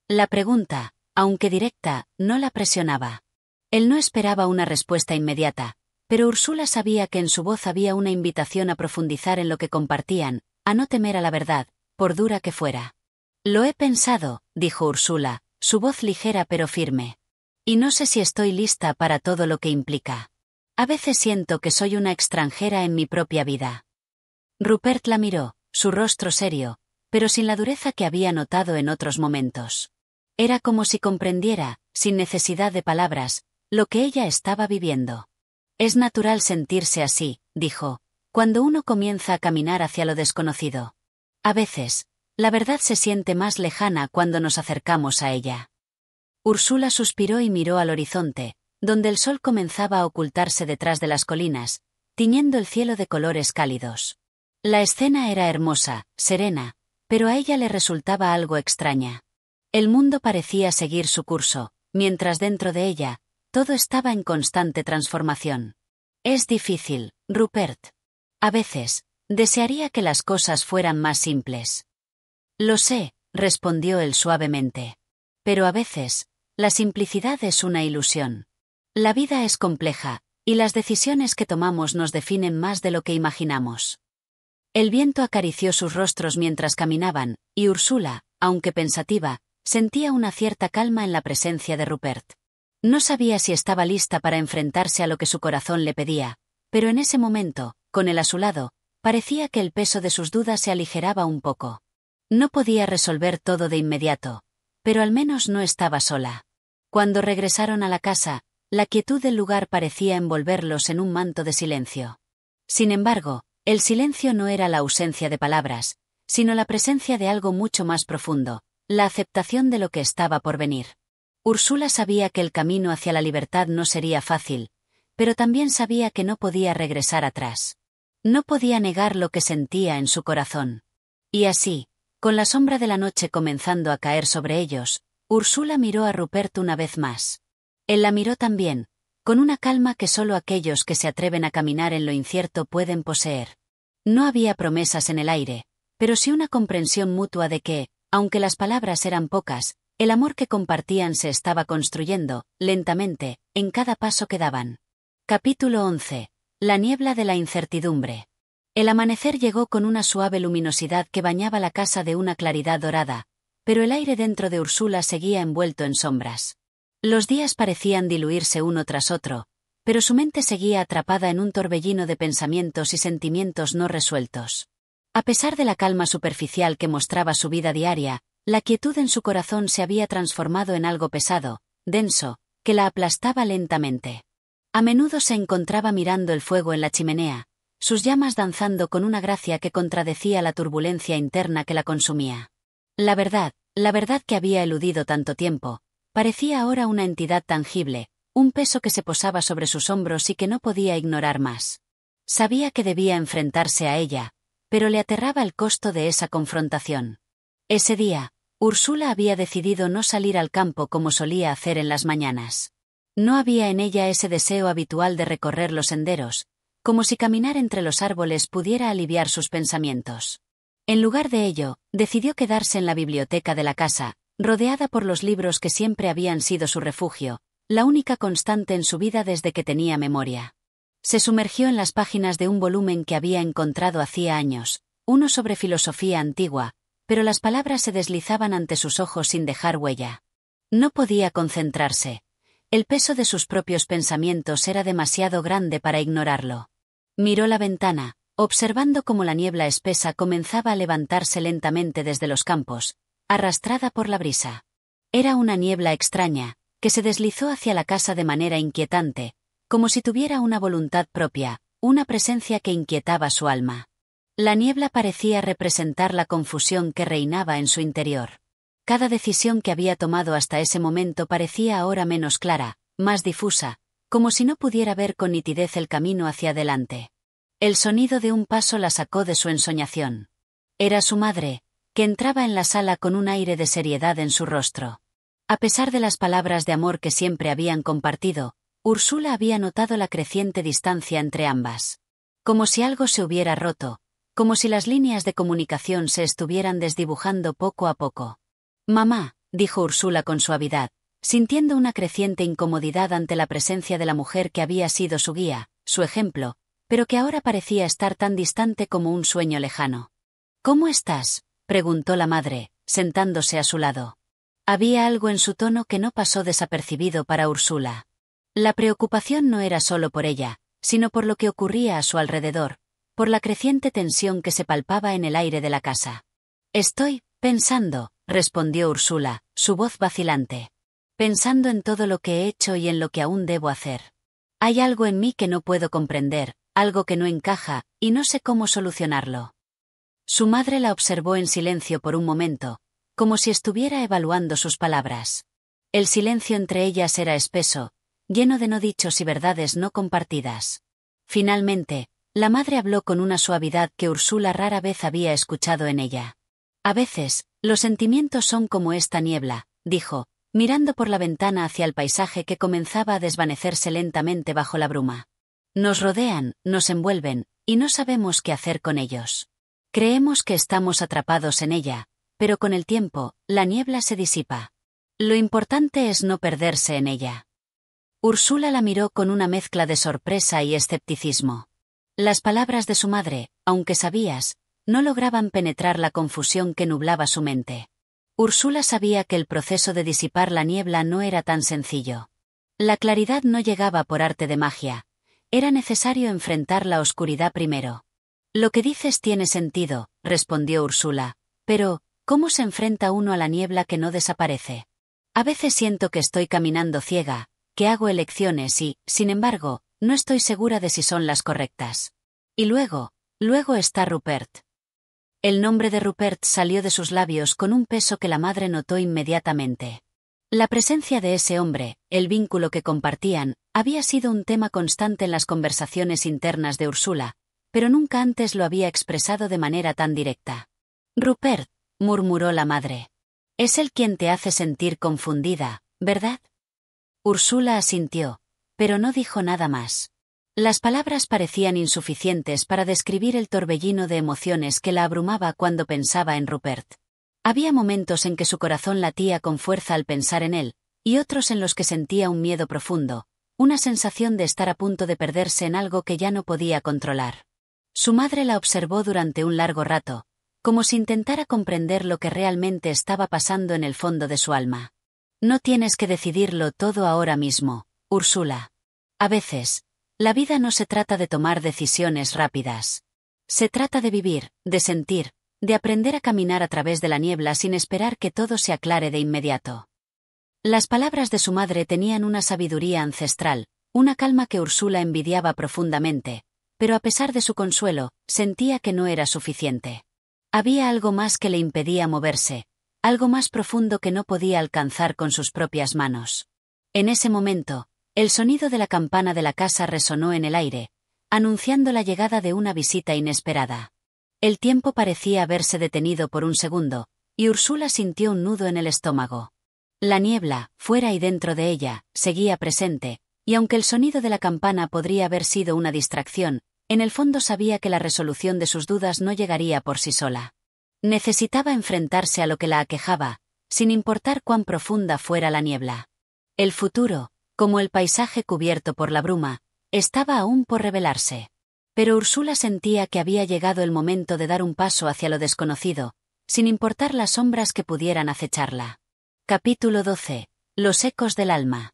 La pregunta, aunque directa, no la presionaba. Él no esperaba una respuesta inmediata, pero Úrsula sabía que en su voz había una invitación a profundizar en lo que compartían, a no temer a la verdad, por dura que fuera. Lo he pensado, dijo Úrsula, su voz ligera pero firme. Y no sé si estoy lista para todo lo que implica. A veces siento que soy una extranjera en mi propia vida. Rupert la miró, su rostro serio, pero sin la dureza que había notado en otros momentos. Era como si comprendiera, sin necesidad de palabras, lo que ella estaba viviendo. Es natural sentirse así, dijo, cuando uno comienza a caminar hacia lo desconocido. A veces, la verdad se siente más lejana cuando nos acercamos a ella. Úrsula suspiró y miró al horizonte, donde el sol comenzaba a ocultarse detrás de las colinas, tiñendo el cielo de colores cálidos. La escena era hermosa, serena, pero a ella le resultaba algo extraña. El mundo parecía seguir su curso, mientras dentro de ella, todo estaba en constante transformación. Es difícil, Rupert. A veces, desearía que las cosas fueran más simples. Lo sé, respondió él suavemente. Pero a veces, la simplicidad es una ilusión. La vida es compleja, y las decisiones que tomamos nos definen más de lo que imaginamos. El viento acarició sus rostros mientras caminaban, y Úrsula, aunque pensativa, sentía una cierta calma en la presencia de Rupert. No sabía si estaba lista para enfrentarse a lo que su corazón le pedía, pero en ese momento, con él a su lado, parecía que el peso de sus dudas se aligeraba un poco. No podía resolver todo de inmediato, pero al menos no estaba sola. Cuando regresaron a la casa, la quietud del lugar parecía envolverlos en un manto de silencio. Sin embargo, el silencio no era la ausencia de palabras, sino la presencia de algo mucho más profundo, la aceptación de lo que estaba por venir. Úrsula sabía que el camino hacia la libertad no sería fácil, pero también sabía que no podía regresar atrás. No podía negar lo que sentía en su corazón. Y así, con la sombra de la noche comenzando a caer sobre ellos, Úrsula miró a Rupert una vez más. Él la miró también, con una calma que solo aquellos que se atreven a caminar en lo incierto pueden poseer. No había promesas en el aire, pero sí una comprensión mutua de que, aunque las palabras eran pocas, el amor que compartían se estaba construyendo, lentamente, en cada paso que daban. Capítulo 11. La niebla de la incertidumbre. El amanecer llegó con una suave luminosidad que bañaba la casa de una claridad dorada, pero el aire dentro de Úrsula seguía envuelto en sombras. Los días parecían diluirse uno tras otro, pero su mente seguía atrapada en un torbellino de pensamientos y sentimientos no resueltos. A pesar de la calma superficial que mostraba su vida diaria, la quietud en su corazón se había transformado en algo pesado, denso, que la aplastaba lentamente. A menudo se encontraba mirando el fuego en la chimenea, sus llamas danzando con una gracia que contradecía la turbulencia interna que la consumía. La verdad que había eludido tanto tiempo, parecía ahora una entidad tangible, un peso que se posaba sobre sus hombros y que no podía ignorar más. Sabía que debía enfrentarse a ella, pero le aterraba el costo de esa confrontación. Ese día, Úrsula había decidido no salir al campo como solía hacer en las mañanas. No había en ella ese deseo habitual de recorrer los senderos, como si caminar entre los árboles pudiera aliviar sus pensamientos. En lugar de ello, decidió quedarse en la biblioteca de la casa, rodeada por los libros que siempre habían sido su refugio, la única constante en su vida desde que tenía memoria. Se sumergió en las páginas de un volumen que había encontrado hacía años, uno sobre filosofía antigua, pero las palabras se deslizaban ante sus ojos sin dejar huella. No podía concentrarse. El peso de sus propios pensamientos era demasiado grande para ignorarlo. Miró la ventana, observando cómo la niebla espesa comenzaba a levantarse lentamente desde los campos, arrastrada por la brisa. Era una niebla extraña, que se deslizó hacia la casa de manera inquietante, como si tuviera una voluntad propia, una presencia que inquietaba su alma. La niebla parecía representar la confusión que reinaba en su interior. Cada decisión que había tomado hasta ese momento parecía ahora menos clara, más difusa, como si no pudiera ver con nitidez el camino hacia adelante. El sonido de un paso la sacó de su ensoñación. Era su madre, que entraba en la sala con un aire de seriedad en su rostro. A pesar de las palabras de amor que siempre habían compartido, Úrsula había notado la creciente distancia entre ambas. Como si algo se hubiera roto, como si las líneas de comunicación se estuvieran desdibujando poco a poco. «Mamá», dijo Úrsula con suavidad, sintiendo una creciente incomodidad ante la presencia de la mujer que había sido su guía, su ejemplo, pero que ahora parecía estar tan distante como un sueño lejano. «¿Cómo estás?», preguntó la madre, sentándose a su lado. Había algo en su tono que no pasó desapercibido para Úrsula. La preocupación no era solo por ella, sino por lo que ocurría a su alrededor, por la creciente tensión que se palpaba en el aire de la casa. «Estoy pensando», respondió Úrsula, su voz vacilante. «Pensando en todo lo que he hecho y en lo que aún debo hacer. Hay algo en mí que no puedo comprender, algo que no encaja, y no sé cómo solucionarlo». Su madre la observó en silencio por un momento, como si estuviera evaluando sus palabras. El silencio entre ellas era espeso, lleno de no dichos y verdades no compartidas. Finalmente, la madre habló con una suavidad que Úrsula rara vez había escuchado en ella. «A veces, los sentimientos son como esta niebla», dijo, mirando por la ventana hacia el paisaje que comenzaba a desvanecerse lentamente bajo la bruma. «Nos rodean, nos envuelven, y no sabemos qué hacer con ellos. Creemos que estamos atrapados en ella, pero con el tiempo, la niebla se disipa. Lo importante es no perderse en ella». Úrsula la miró con una mezcla de sorpresa y escepticismo. Las palabras de su madre, aunque sabías, no lograban penetrar la confusión que nublaba su mente. Úrsula sabía que el proceso de disipar la niebla no era tan sencillo. La claridad no llegaba por arte de magia. Era necesario enfrentar la oscuridad primero. «Lo que dices tiene sentido», respondió Úrsula, «pero, ¿cómo se enfrenta uno a la niebla que no desaparece? A veces siento que estoy caminando ciega, que hago elecciones y, sin embargo, no estoy segura de si son las correctas. Y luego está Rupert». El nombre de Rupert salió de sus labios con un peso que la madre notó inmediatamente. La presencia de ese hombre, el vínculo que compartían, había sido un tema constante en las conversaciones internas de Úrsula, pero nunca antes lo había expresado de manera tan directa. «Rupert», murmuró la madre. «Es él quien te hace sentir confundida, ¿verdad?». Úrsula asintió, pero no dijo nada más. Las palabras parecían insuficientes para describir el torbellino de emociones que la abrumaba cuando pensaba en Rupert. Había momentos en que su corazón latía con fuerza al pensar en él, y otros en los que sentía un miedo profundo, una sensación de estar a punto de perderse en algo que ya no podía controlar. Su madre la observó durante un largo rato, como si intentara comprender lo que realmente estaba pasando en el fondo de su alma. «No tienes que decidirlo todo ahora mismo, Úrsula. A veces, la vida no se trata de tomar decisiones rápidas. Se trata de vivir, de sentir, de aprender a caminar a través de la niebla sin esperar que todo se aclare de inmediato». Las palabras de su madre tenían una sabiduría ancestral, una calma que Úrsula envidiaba profundamente, pero a pesar de su consuelo, sentía que no era suficiente. Había algo más que le impedía moverse, algo más profundo que no podía alcanzar con sus propias manos. En ese momento, el sonido de la campana de la casa resonó en el aire, anunciando la llegada de una visita inesperada. El tiempo parecía haberse detenido por un segundo, y Úrsula sintió un nudo en el estómago. La niebla, fuera y dentro de ella, seguía presente, y aunque el sonido de la campana podría haber sido una distracción, en el fondo sabía que la resolución de sus dudas no llegaría por sí sola. Necesitaba enfrentarse a lo que la aquejaba, sin importar cuán profunda fuera la niebla. El futuro, como el paisaje cubierto por la bruma, estaba aún por revelarse. Pero Úrsula sentía que había llegado el momento de dar un paso hacia lo desconocido, sin importar las sombras que pudieran acecharla. Capítulo 12. Los ecos del alma.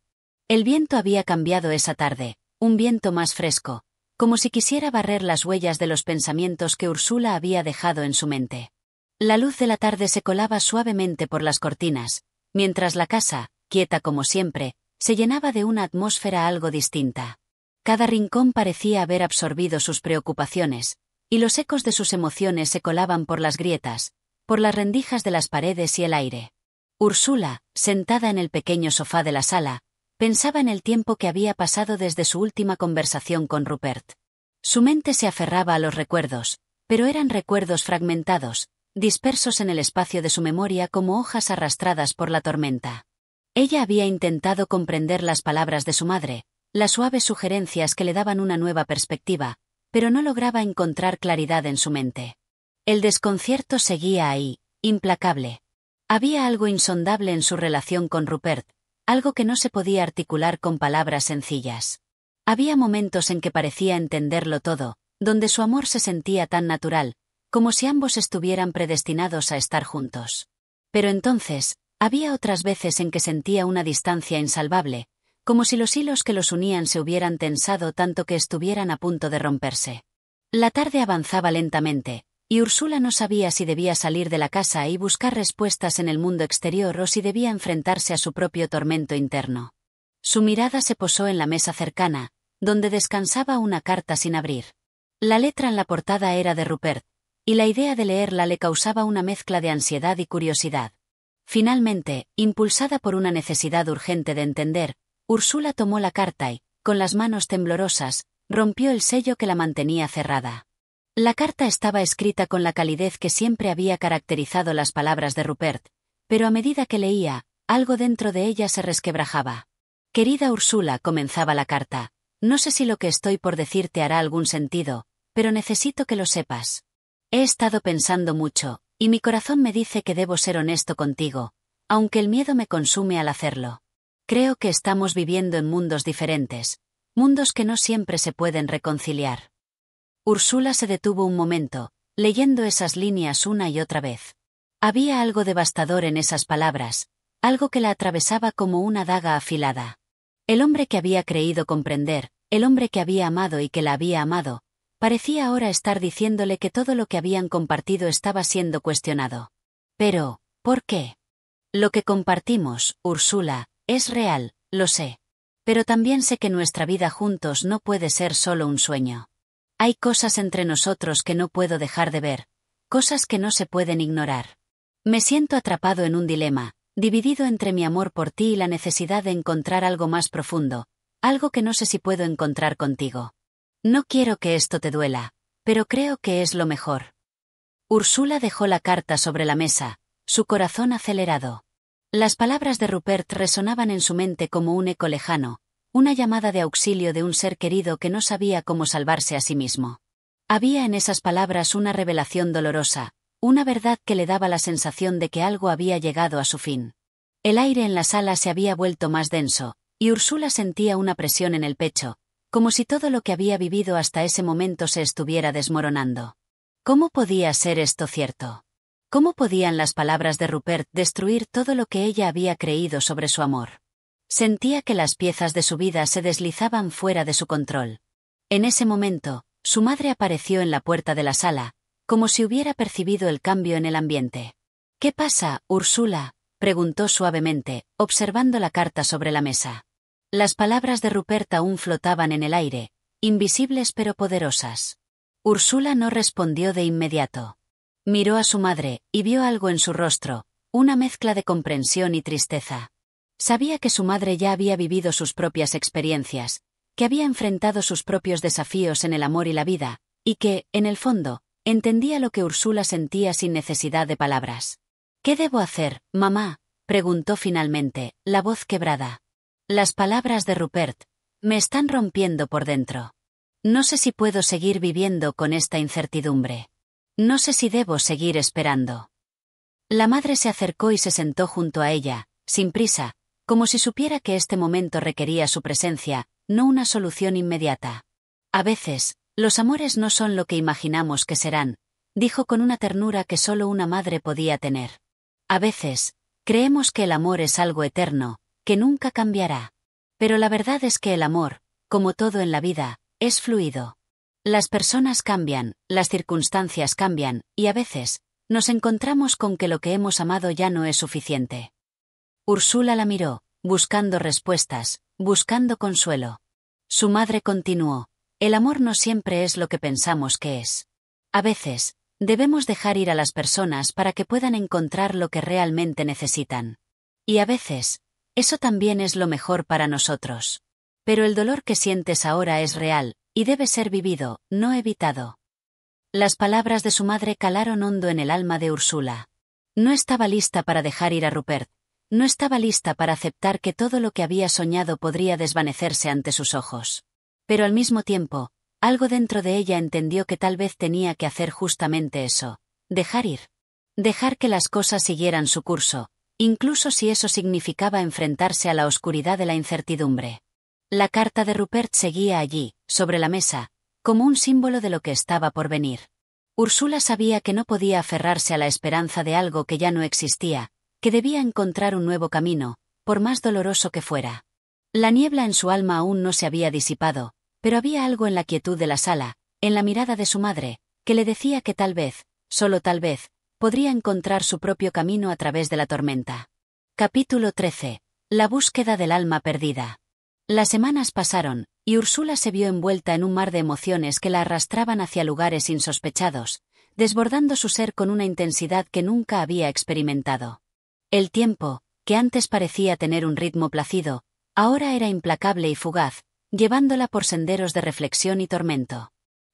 El viento había cambiado esa tarde, un viento más fresco, como si quisiera barrer las huellas de los pensamientos que Úrsula había dejado en su mente. La luz de la tarde se colaba suavemente por las cortinas, mientras la casa, quieta como siempre, se llenaba de una atmósfera algo distinta. Cada rincón parecía haber absorbido sus preocupaciones, y los ecos de sus emociones se colaban por las grietas, por las rendijas de las paredes y el aire. Úrsula, sentada en el pequeño sofá de la sala, pensaba en el tiempo que había pasado desde su última conversación con Rupert. Su mente se aferraba a los recuerdos, pero eran recuerdos fragmentados, dispersos en el espacio de su memoria como hojas arrastradas por la tormenta. Ella había intentado comprender las palabras de su madre, las suaves sugerencias que le daban una nueva perspectiva, pero no lograba encontrar claridad en su mente. El desconcierto seguía ahí, implacable. Había algo insondable en su relación con Rupert, algo que no se podía articular con palabras sencillas. Había momentos en que parecía entenderlo todo, donde su amor se sentía tan natural, como si ambos estuvieran predestinados a estar juntos. Pero entonces, había otras veces en que sentía una distancia insalvable, como si los hilos que los unían se hubieran tensado tanto que estuvieran a punto de romperse. La tarde avanzaba lentamente, y Úrsula no sabía si debía salir de la casa y buscar respuestas en el mundo exterior o si debía enfrentarse a su propio tormento interno. Su mirada se posó en la mesa cercana, donde descansaba una carta sin abrir. La letra en la portada era de Rupert, y la idea de leerla le causaba una mezcla de ansiedad y curiosidad. Finalmente, impulsada por una necesidad urgente de entender, Úrsula tomó la carta y, con las manos temblorosas, rompió el sello que la mantenía cerrada. La carta estaba escrita con la calidez que siempre había caracterizado las palabras de Rupert, pero a medida que leía, algo dentro de ella se resquebrajaba. Querida Úrsula, comenzaba la carta, no sé si lo que estoy por decirte hará algún sentido, pero necesito que lo sepas. He estado pensando mucho, y mi corazón me dice que debo ser honesto contigo, aunque el miedo me consume al hacerlo. Creo que estamos viviendo en mundos diferentes, mundos que no siempre se pueden reconciliar. Úrsula se detuvo un momento, leyendo esas líneas una y otra vez. Había algo devastador en esas palabras, algo que la atravesaba como una daga afilada. El hombre que había creído comprender, el hombre que había amado y que la había amado, parecía ahora estar diciéndole que todo lo que habían compartido estaba siendo cuestionado. Pero, ¿por qué? Lo que compartimos, Úrsula, es real, lo sé. Pero también sé que nuestra vida juntos no puede ser solo un sueño. Hay cosas entre nosotros que no puedo dejar de ver, cosas que no se pueden ignorar. Me siento atrapado en un dilema, dividido entre mi amor por ti y la necesidad de encontrar algo más profundo, algo que no sé si puedo encontrar contigo. No quiero que esto te duela, pero creo que es lo mejor. Úrsula dejó la carta sobre la mesa, su corazón acelerado. Las palabras de Rupert resonaban en su mente como un eco lejano, una llamada de auxilio de un ser querido que no sabía cómo salvarse a sí mismo. Había en esas palabras una revelación dolorosa, una verdad que le daba la sensación de que algo había llegado a su fin. El aire en la sala se había vuelto más denso, y Úrsula sentía una presión en el pecho, como si todo lo que había vivido hasta ese momento se estuviera desmoronando. ¿Cómo podía ser esto cierto? ¿Cómo podían las palabras de Rupert destruir todo lo que ella había creído sobre su amor? Sentía que las piezas de su vida se deslizaban fuera de su control. En ese momento, su madre apareció en la puerta de la sala, como si hubiera percibido el cambio en el ambiente. «¿Qué pasa, Úrsula?», preguntó suavemente, observando la carta sobre la mesa. Las palabras de Rupert aún flotaban en el aire, invisibles pero poderosas. Úrsula no respondió de inmediato. Miró a su madre, y vio algo en su rostro, una mezcla de comprensión y tristeza. Sabía que su madre ya había vivido sus propias experiencias, que había enfrentado sus propios desafíos en el amor y la vida, y que, en el fondo, entendía lo que Úrsula sentía sin necesidad de palabras. «¿Qué debo hacer, mamá?», preguntó finalmente, la voz quebrada. Las palabras de Rupert me están rompiendo por dentro. No sé si puedo seguir viviendo con esta incertidumbre. No sé si debo seguir esperando. La madre se acercó y se sentó junto a ella, sin prisa, como si supiera que este momento requería su presencia, no una solución inmediata. A veces, los amores no son lo que imaginamos que serán, dijo con una ternura que solo una madre podía tener. A veces, creemos que el amor es algo eterno, que nunca cambiará. Pero la verdad es que el amor, como todo en la vida, es fluido. Las personas cambian, las circunstancias cambian, y a veces, nos encontramos con que lo que hemos amado ya no es suficiente. Úrsula la miró, buscando respuestas, buscando consuelo. Su madre continuó: el amor no siempre es lo que pensamos que es. A veces, debemos dejar ir a las personas para que puedan encontrar lo que realmente necesitan. Y a veces, eso también es lo mejor para nosotros. Pero el dolor que sientes ahora es real, y debe ser vivido, no evitado. Las palabras de su madre calaron hondo en el alma de Úrsula. No estaba lista para dejar ir a Rupert. No estaba lista para aceptar que todo lo que había soñado podría desvanecerse ante sus ojos. Pero al mismo tiempo, algo dentro de ella entendió que tal vez tenía que hacer justamente eso: dejar ir. Dejar que las cosas siguieran su curso, incluso si eso significaba enfrentarse a la oscuridad de la incertidumbre. La carta de Rupert seguía allí, sobre la mesa, como un símbolo de lo que estaba por venir. Úrsula sabía que no podía aferrarse a la esperanza de algo que ya no existía, que debía encontrar un nuevo camino, por más doloroso que fuera. La niebla en su alma aún no se había disipado, pero había algo en la quietud de la sala, en la mirada de su madre, que le decía que tal vez, solo tal vez, podría encontrar su propio camino a través de la tormenta. Capítulo 13. La búsqueda del alma perdida. Las semanas pasaron, y Úrsula se vio envuelta en un mar de emociones que la arrastraban hacia lugares insospechados, desbordando su ser con una intensidad que nunca había experimentado. El tiempo, que antes parecía tener un ritmo placido, ahora era implacable y fugaz, llevándola por senderos de reflexión y tormento.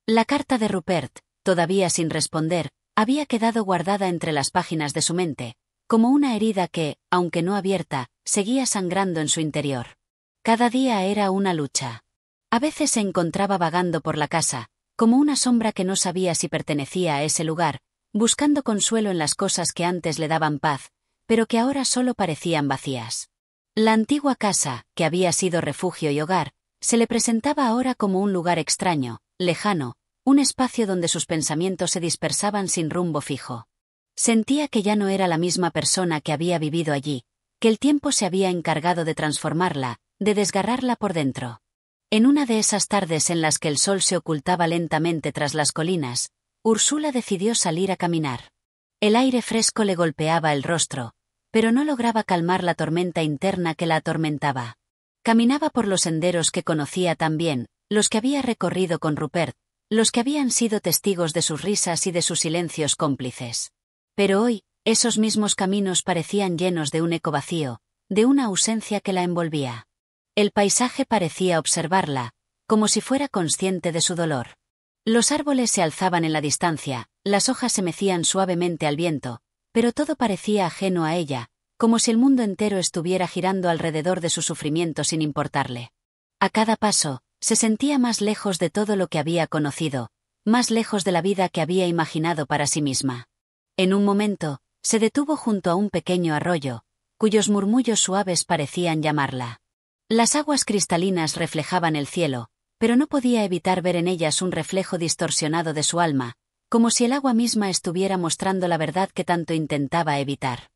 La carta de Rupert, todavía sin responder, había quedado guardada entre las páginas de su mente, como una herida que, aunque no abierta, seguía sangrando en su interior. Cada día era una lucha. A veces se encontraba vagando por la casa, como una sombra que no sabía si pertenecía a ese lugar, buscando consuelo en las cosas que antes le daban paz, pero que ahora solo parecían vacías. La antigua casa, que había sido refugio y hogar, se le presentaba ahora como un lugar extraño, lejano, un espacio donde sus pensamientos se dispersaban sin rumbo fijo. Sentía que ya no era la misma persona que había vivido allí, que el tiempo se había encargado de transformarla, de desgarrarla por dentro. En una de esas tardes en las que el sol se ocultaba lentamente tras las colinas, Úrsula decidió salir a caminar. El aire fresco le golpeaba el rostro, pero no lograba calmar la tormenta interna que la atormentaba. Caminaba por los senderos que conocía tan bien, los que había recorrido con Rupert, los que habían sido testigos de sus risas y de sus silencios cómplices. Pero hoy, esos mismos caminos parecían llenos de un eco vacío, de una ausencia que la envolvía. El paisaje parecía observarla, como si fuera consciente de su dolor. Los árboles se alzaban en la distancia, las hojas se mecían suavemente al viento, pero todo parecía ajeno a ella, como si el mundo entero estuviera girando alrededor de su sufrimiento sin importarle. A cada paso, se sentía más lejos de todo lo que había conocido, más lejos de la vida que había imaginado para sí misma. En un momento, se detuvo junto a un pequeño arroyo, cuyos murmullos suaves parecían llamarla. Las aguas cristalinas reflejaban el cielo, pero no podía evitar ver en ellas un reflejo distorsionado de su alma, como si el agua misma estuviera mostrando la verdad que tanto intentaba evitar.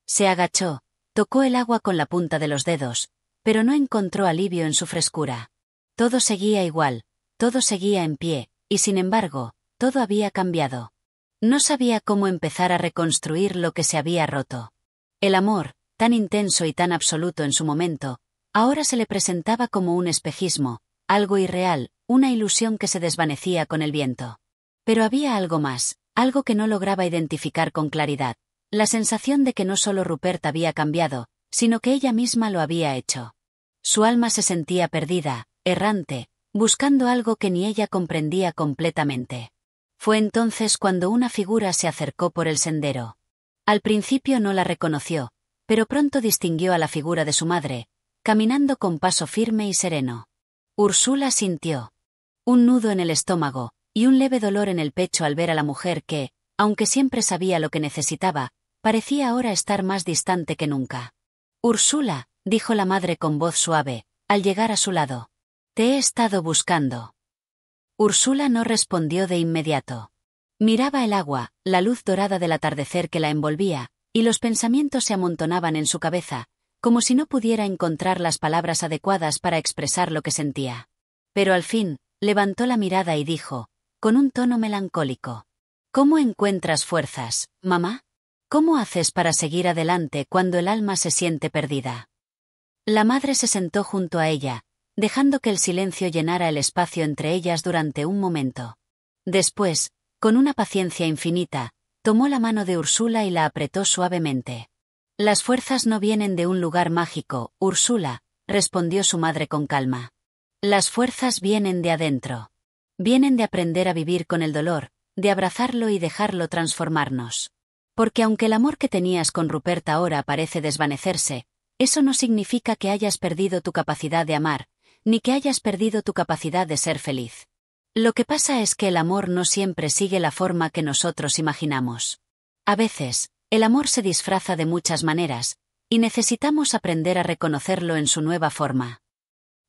Se agachó, tocó el agua con la punta de los dedos, pero no encontró alivio en su frescura. Todo seguía igual, todo seguía en pie, y sin embargo, todo había cambiado. No sabía cómo empezar a reconstruir lo que se había roto. El amor, tan intenso y tan absoluto en su momento, ahora se le presentaba como un espejismo, algo irreal, una ilusión que se desvanecía con el viento. Pero había algo más, algo que no lograba identificar con claridad, la sensación de que no solo Rupert había cambiado, sino que ella misma lo había hecho. Su alma se sentía perdida, errante, buscando algo que ni ella comprendía completamente. Fue entonces cuando una figura se acercó por el sendero. Al principio no la reconoció, pero pronto distinguió a la figura de su madre, caminando con paso firme y sereno. Úrsula sintió un nudo en el estómago, y un leve dolor en el pecho al ver a la mujer que, aunque siempre sabía lo que necesitaba, parecía ahora estar más distante que nunca. «Úrsula», dijo la madre con voz suave, al llegar a su lado. «Te he estado buscando». Úrsula no respondió de inmediato. Miraba el agua, la luz dorada del atardecer que la envolvía, y los pensamientos se amontonaban en su cabeza, como si no pudiera encontrar las palabras adecuadas para expresar lo que sentía. Pero al fin, levantó la mirada y dijo, con un tono melancólico: «¿Cómo encuentras fuerzas, mamá? ¿Cómo haces para seguir adelante cuando el alma se siente perdida?» La madre se sentó junto a ella, dejando que el silencio llenara el espacio entre ellas durante un momento. Después, con una paciencia infinita, tomó la mano de Úrsula y la apretó suavemente. «Las fuerzas no vienen de un lugar mágico, Úrsula», respondió su madre con calma. «Las fuerzas vienen de adentro. Vienen de aprender a vivir con el dolor, de abrazarlo y dejarlo transformarnos. Porque aunque el amor que tenías con Rupert ahora parece desvanecerse, eso no significa que hayas perdido tu capacidad de amar, ni que hayas perdido tu capacidad de ser feliz. Lo que pasa es que el amor no siempre sigue la forma que nosotros imaginamos. A veces, el amor se disfraza de muchas maneras, y necesitamos aprender a reconocerlo en su nueva forma».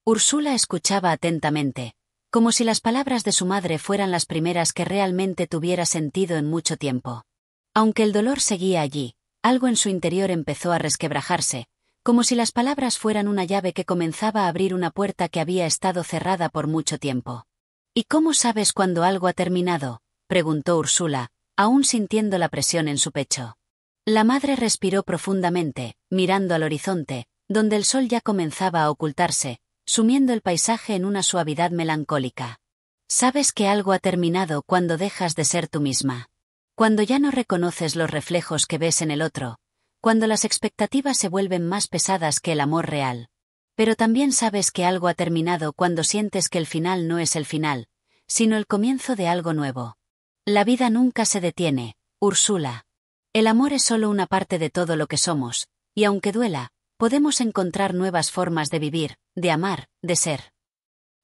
Úrsula escuchaba atentamente, como si las palabras de su madre fueran las primeras que realmente tuviera sentido en mucho tiempo. Aunque el dolor seguía allí, algo en su interior empezó a resquebrajarse, como si las palabras fueran una llave que comenzaba a abrir una puerta que había estado cerrada por mucho tiempo. «¿Y cómo sabes cuándo algo ha terminado?», preguntó Úrsula, aún sintiendo la presión en su pecho. La madre respiró profundamente, mirando al horizonte, donde el sol ya comenzaba a ocultarse, sumiendo el paisaje en una suavidad melancólica. «Sabes que algo ha terminado cuando dejas de ser tú misma. Cuando ya no reconoces los reflejos que ves en el otro, cuando las expectativas se vuelven más pesadas que el amor real. Pero también sabes que algo ha terminado cuando sientes que el final no es el final, sino el comienzo de algo nuevo. La vida nunca se detiene, Úrsula. El amor es solo una parte de todo lo que somos, y aunque duela, podemos encontrar nuevas formas de vivir, de amar, de ser».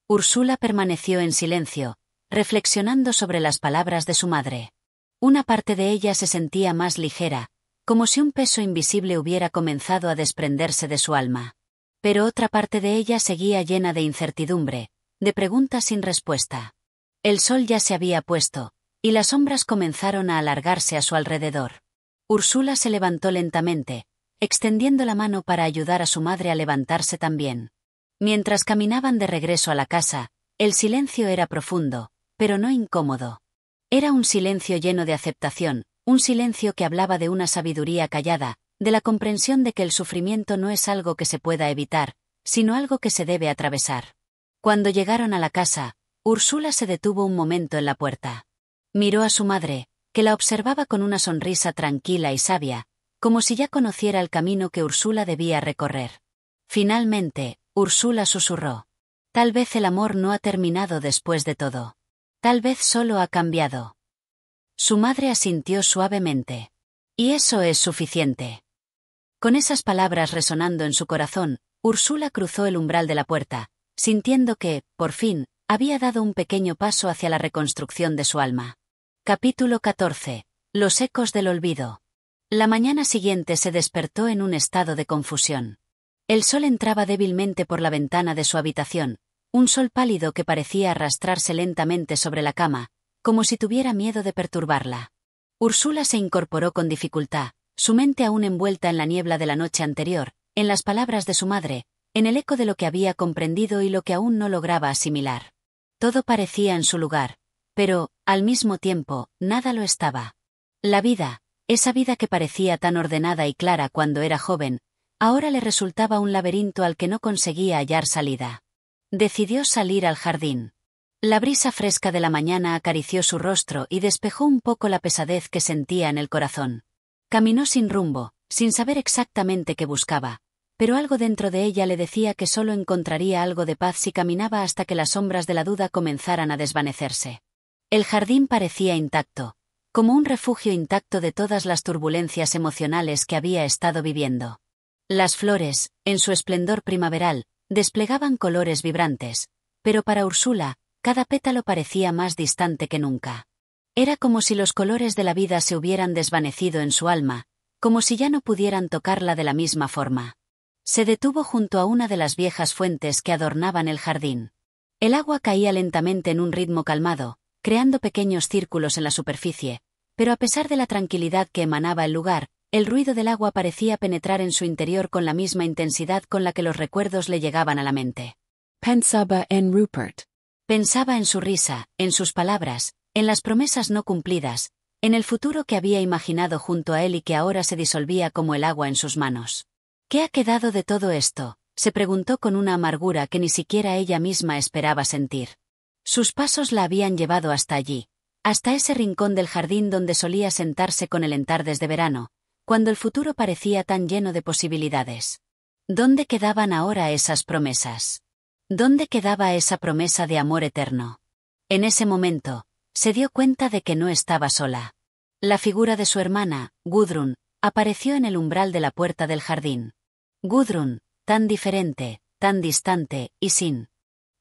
Úrsula permaneció en silencio, reflexionando sobre las palabras de su madre. Una parte de ella se sentía más ligera, como si un peso invisible hubiera comenzado a desprenderse de su alma. Pero otra parte de ella seguía llena de incertidumbre, de preguntas sin respuesta. El sol ya se había puesto, y las sombras comenzaron a alargarse a su alrededor. Úrsula se levantó lentamente, extendiendo la mano para ayudar a su madre a levantarse también. Mientras caminaban de regreso a la casa, el silencio era profundo, pero no incómodo. Era un silencio lleno de aceptación, un silencio que hablaba de una sabiduría callada, de la comprensión de que el sufrimiento no es algo que se pueda evitar, sino algo que se debe atravesar. Cuando llegaron a la casa, Úrsula se detuvo un momento en la puerta. Miró a su madre, que la observaba con una sonrisa tranquila y sabia, como si ya conociera el camino que Úrsula debía recorrer. Finalmente, Úrsula susurró: «Tal vez el amor no ha terminado después de todo. Tal vez solo ha cambiado». Su madre asintió suavemente. «Y eso es suficiente». Con esas palabras resonando en su corazón, Úrsula cruzó el umbral de la puerta, sintiendo que, por fin, había dado un pequeño paso hacia la reconstrucción de su alma. Capítulo 14. Los ecos del olvido. La mañana siguiente se despertó en un estado de confusión. El sol entraba débilmente por la ventana de su habitación, un sol pálido que parecía arrastrarse lentamente sobre la cama, como si tuviera miedo de perturbarla. Úrsula se incorporó con dificultad, su mente aún envuelta en la niebla de la noche anterior, en las palabras de su madre, en el eco de lo que había comprendido y lo que aún no lograba asimilar. Todo parecía en su lugar, pero, al mismo tiempo, nada lo estaba. La vida, esa vida que parecía tan ordenada y clara cuando era joven, Ahora le resultaba un laberinto al que no conseguía hallar salida. Decidió salir al jardín. La brisa fresca de la mañana acarició su rostro y despejó un poco la pesadez que sentía en el corazón. Caminó sin rumbo, sin saber exactamente qué buscaba, pero algo dentro de ella le decía que solo encontraría algo de paz si caminaba hasta que las sombras de la duda comenzaran a desvanecerse. El jardín parecía intacto, como un refugio intacto de todas las turbulencias emocionales que había estado viviendo. Las flores, en su esplendor primaveral, desplegaban colores vibrantes, pero para Úrsula, cada pétalo parecía más distante que nunca. Era como si los colores de la vida se hubieran desvanecido en su alma, como si ya no pudieran tocarla de la misma forma. Se detuvo junto a una de las viejas fuentes que adornaban el jardín. El agua caía lentamente en un ritmo calmado, creando pequeños círculos en la superficie, pero a pesar de la tranquilidad que emanaba el lugar, el ruido del agua parecía penetrar en su interior con la misma intensidad con la que los recuerdos le llegaban a la mente. Pensaba en Rupert. Pensaba en su risa, en sus palabras, en las promesas no cumplidas, en el futuro que había imaginado junto a él y que ahora se disolvía como el agua en sus manos. ¿Qué ha quedado de todo esto?, se preguntó con una amargura que ni siquiera ella misma esperaba sentir. Sus pasos la habían llevado hasta allí, hasta ese rincón del jardín donde solía sentarse con el entardes de verano, cuando el futuro parecía tan lleno de posibilidades. ¿Dónde quedaban ahora esas promesas? ¿Dónde quedaba esa promesa de amor eterno? En ese momento, se dio cuenta de que no estaba sola. La figura de su hermana, Gudrun, apareció en el umbral de la puerta del jardín. Gudrun, tan diferente, tan distante, y sin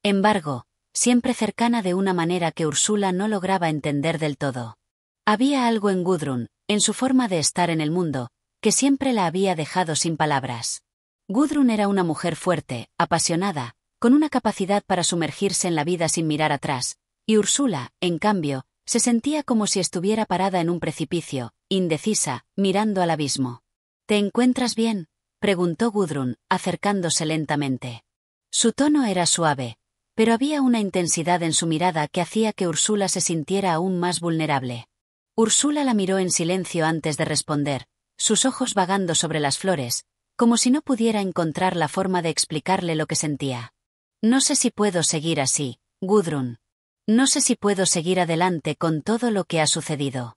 embargo, siempre cercana de una manera que Úrsula no lograba entender del todo. Había algo en Gudrun, en su forma de estar en el mundo, que siempre la había dejado sin palabras. Gudrun era una mujer fuerte, apasionada, con una capacidad para sumergirse en la vida sin mirar atrás, y Úrsula, en cambio, se sentía como si estuviera parada en un precipicio, indecisa, mirando al abismo. ¿Te encuentras bien?, preguntó Gudrun, acercándose lentamente. Su tono era suave, pero había una intensidad en su mirada que hacía que Úrsula se sintiera aún más vulnerable. Úrsula la miró en silencio antes de responder, sus ojos vagando sobre las flores, como si no pudiera encontrar la forma de explicarle lo que sentía. No sé si puedo seguir así, Gudrun. No sé si puedo seguir adelante con todo lo que ha sucedido.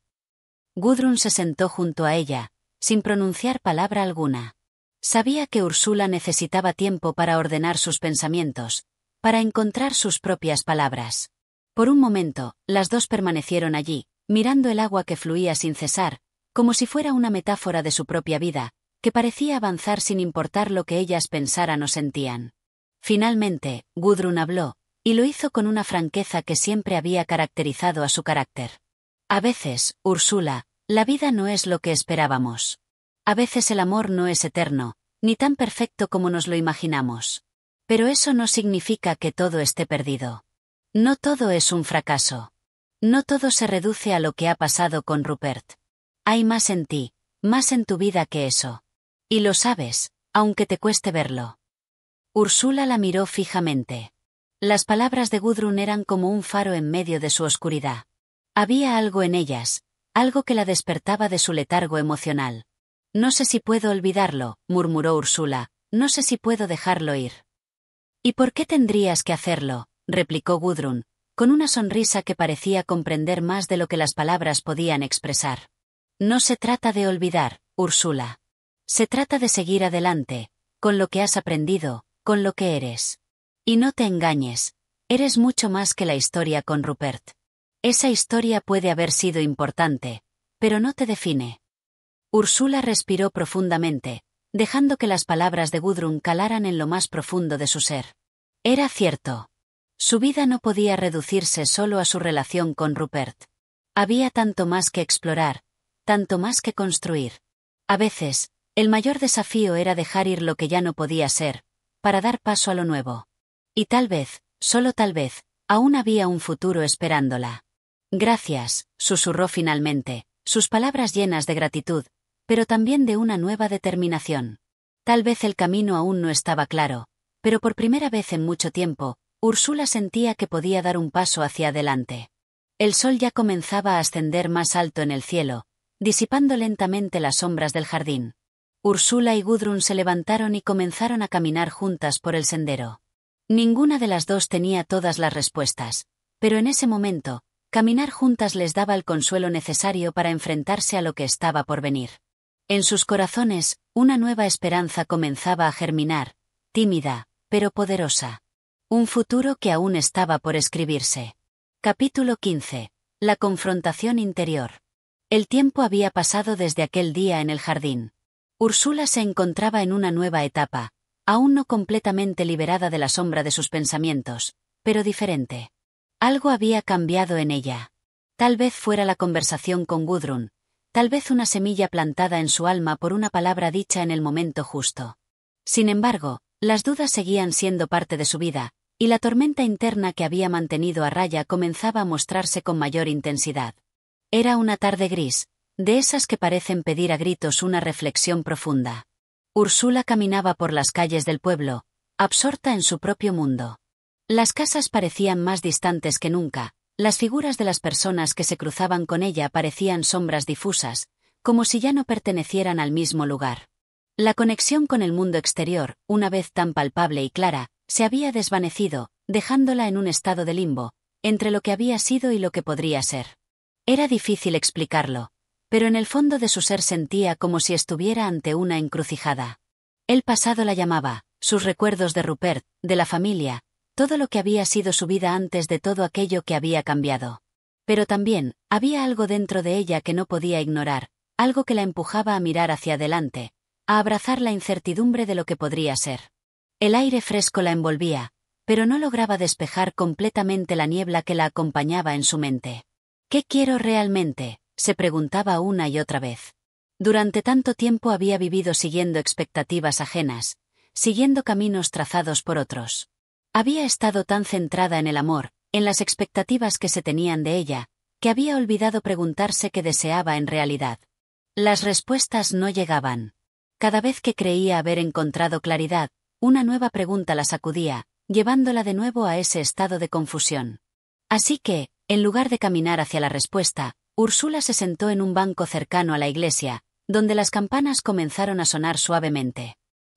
Gudrun se sentó junto a ella, sin pronunciar palabra alguna. Sabía que Úrsula necesitaba tiempo para ordenar sus pensamientos, para encontrar sus propias palabras. Por un momento, las dos permanecieron allí, mirando el agua que fluía sin cesar, como si fuera una metáfora de su propia vida, que parecía avanzar sin importar lo que ellas pensaran o sentían. Finalmente, Gudrun habló, y lo hizo con una franqueza que siempre había caracterizado a su carácter. A veces, Úrsula, la vida no es lo que esperábamos. A veces el amor no es eterno, ni tan perfecto como nos lo imaginamos. Pero eso no significa que todo esté perdido. No todo es un fracaso. No todo se reduce a lo que ha pasado con Rupert. Hay más en ti, más en tu vida que eso. Y lo sabes, aunque te cueste verlo. Úrsula la miró fijamente. Las palabras de Gudrun eran como un faro en medio de su oscuridad. Había algo en ellas, algo que la despertaba de su letargo emocional. No sé si puedo olvidarlo, murmuró Úrsula, no sé si puedo dejarlo ir. ¿Y por qué tendrías que hacerlo?, replicó Gudrun, con una sonrisa que parecía comprender más de lo que las palabras podían expresar. No se trata de olvidar, Úrsula. Se trata de seguir adelante, con lo que has aprendido, con lo que eres. Y no te engañes, eres mucho más que la historia con Rupert. Esa historia puede haber sido importante, pero no te define. Úrsula respiró profundamente, dejando que las palabras de Gudrun calaran en lo más profundo de su ser. Era cierto. Su vida no podía reducirse solo a su relación con Rupert. Había tanto más que explorar, tanto más que construir. A veces, el mayor desafío era dejar ir lo que ya no podía ser, para dar paso a lo nuevo. Y tal vez, solo tal vez, aún había un futuro esperándola. Gracias, susurró finalmente, sus palabras llenas de gratitud, pero también de una nueva determinación. Tal vez el camino aún no estaba claro, pero por primera vez en mucho tiempo, Úrsula sentía que podía dar un paso hacia adelante. El sol ya comenzaba a ascender más alto en el cielo, disipando lentamente las sombras del jardín. Úrsula y Gudrun se levantaron y comenzaron a caminar juntas por el sendero. Ninguna de las dos tenía todas las respuestas, pero en ese momento, caminar juntas les daba el consuelo necesario para enfrentarse a lo que estaba por venir. En sus corazones, una nueva esperanza comenzaba a germinar, tímida, pero poderosa. Un futuro que aún estaba por escribirse. Capítulo 15. La confrontación interior. El tiempo había pasado desde aquel día en el jardín. Úrsula se encontraba en una nueva etapa, aún no completamente liberada de la sombra de sus pensamientos, pero diferente. Algo había cambiado en ella. Tal vez fuera la conversación con Gudrun, tal vez una semilla plantada en su alma por una palabra dicha en el momento justo. Sin embargo, las dudas seguían siendo parte de su vida, y la tormenta interna que había mantenido a raya comenzaba a mostrarse con mayor intensidad. Era una tarde gris, de esas que parecen pedir a gritos una reflexión profunda. Úrsula caminaba por las calles del pueblo, absorta en su propio mundo. Las casas parecían más distantes que nunca, las figuras de las personas que se cruzaban con ella parecían sombras difusas, como si ya no pertenecieran al mismo lugar. La conexión con el mundo exterior, una vez tan palpable y clara, se había desvanecido, dejándola en un estado de limbo, entre lo que había sido y lo que podría ser. Era difícil explicarlo, pero en el fondo de su ser sentía como si estuviera ante una encrucijada. El pasado la llamaba, sus recuerdos de Rupert, de la familia, todo lo que había sido su vida antes de todo aquello que había cambiado. Pero también, había algo dentro de ella que no podía ignorar, algo que la empujaba a mirar hacia adelante, a abrazar la incertidumbre de lo que podría ser. El aire fresco la envolvía, pero no lograba despejar completamente la niebla que la acompañaba en su mente. ¿Qué quiero realmente?, se preguntaba una y otra vez. Durante tanto tiempo había vivido siguiendo expectativas ajenas, siguiendo caminos trazados por otros. Había estado tan centrada en el amor, en las expectativas que se tenían de ella, que había olvidado preguntarse qué deseaba en realidad. Las respuestas no llegaban. Cada vez que creía haber encontrado claridad, una nueva pregunta la sacudía, llevándola de nuevo a ese estado de confusión. Así que, en lugar de caminar hacia la respuesta, Úrsula se sentó en un banco cercano a la iglesia, donde las campanas comenzaron a sonar suavemente.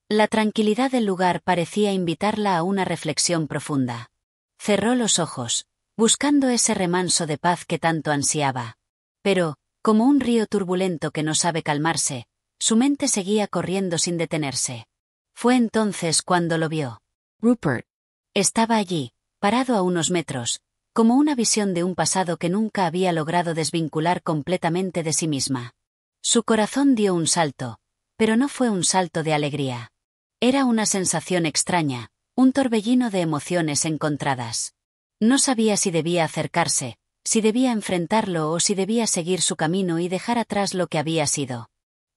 La tranquilidad del lugar parecía invitarla a una reflexión profunda. Cerró los ojos, buscando ese remanso de paz que tanto ansiaba. Pero, como un río turbulento que no sabe calmarse, su mente seguía corriendo sin detenerse. Fue entonces cuando lo vio. Rupert. Estaba allí, parado a unos metros, como una visión de un pasado que nunca había logrado desvincular completamente de sí misma. Su corazón dio un salto, pero no fue un salto de alegría. Era una sensación extraña, un torbellino de emociones encontradas. No sabía si debía acercarse, si debía enfrentarlo o si debía seguir su camino y dejar atrás lo que había sido.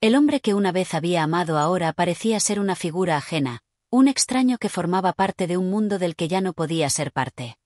El hombre que una vez había amado ahora parecía ser una figura ajena, un extraño que formaba parte de un mundo del que ya no podía ser parte.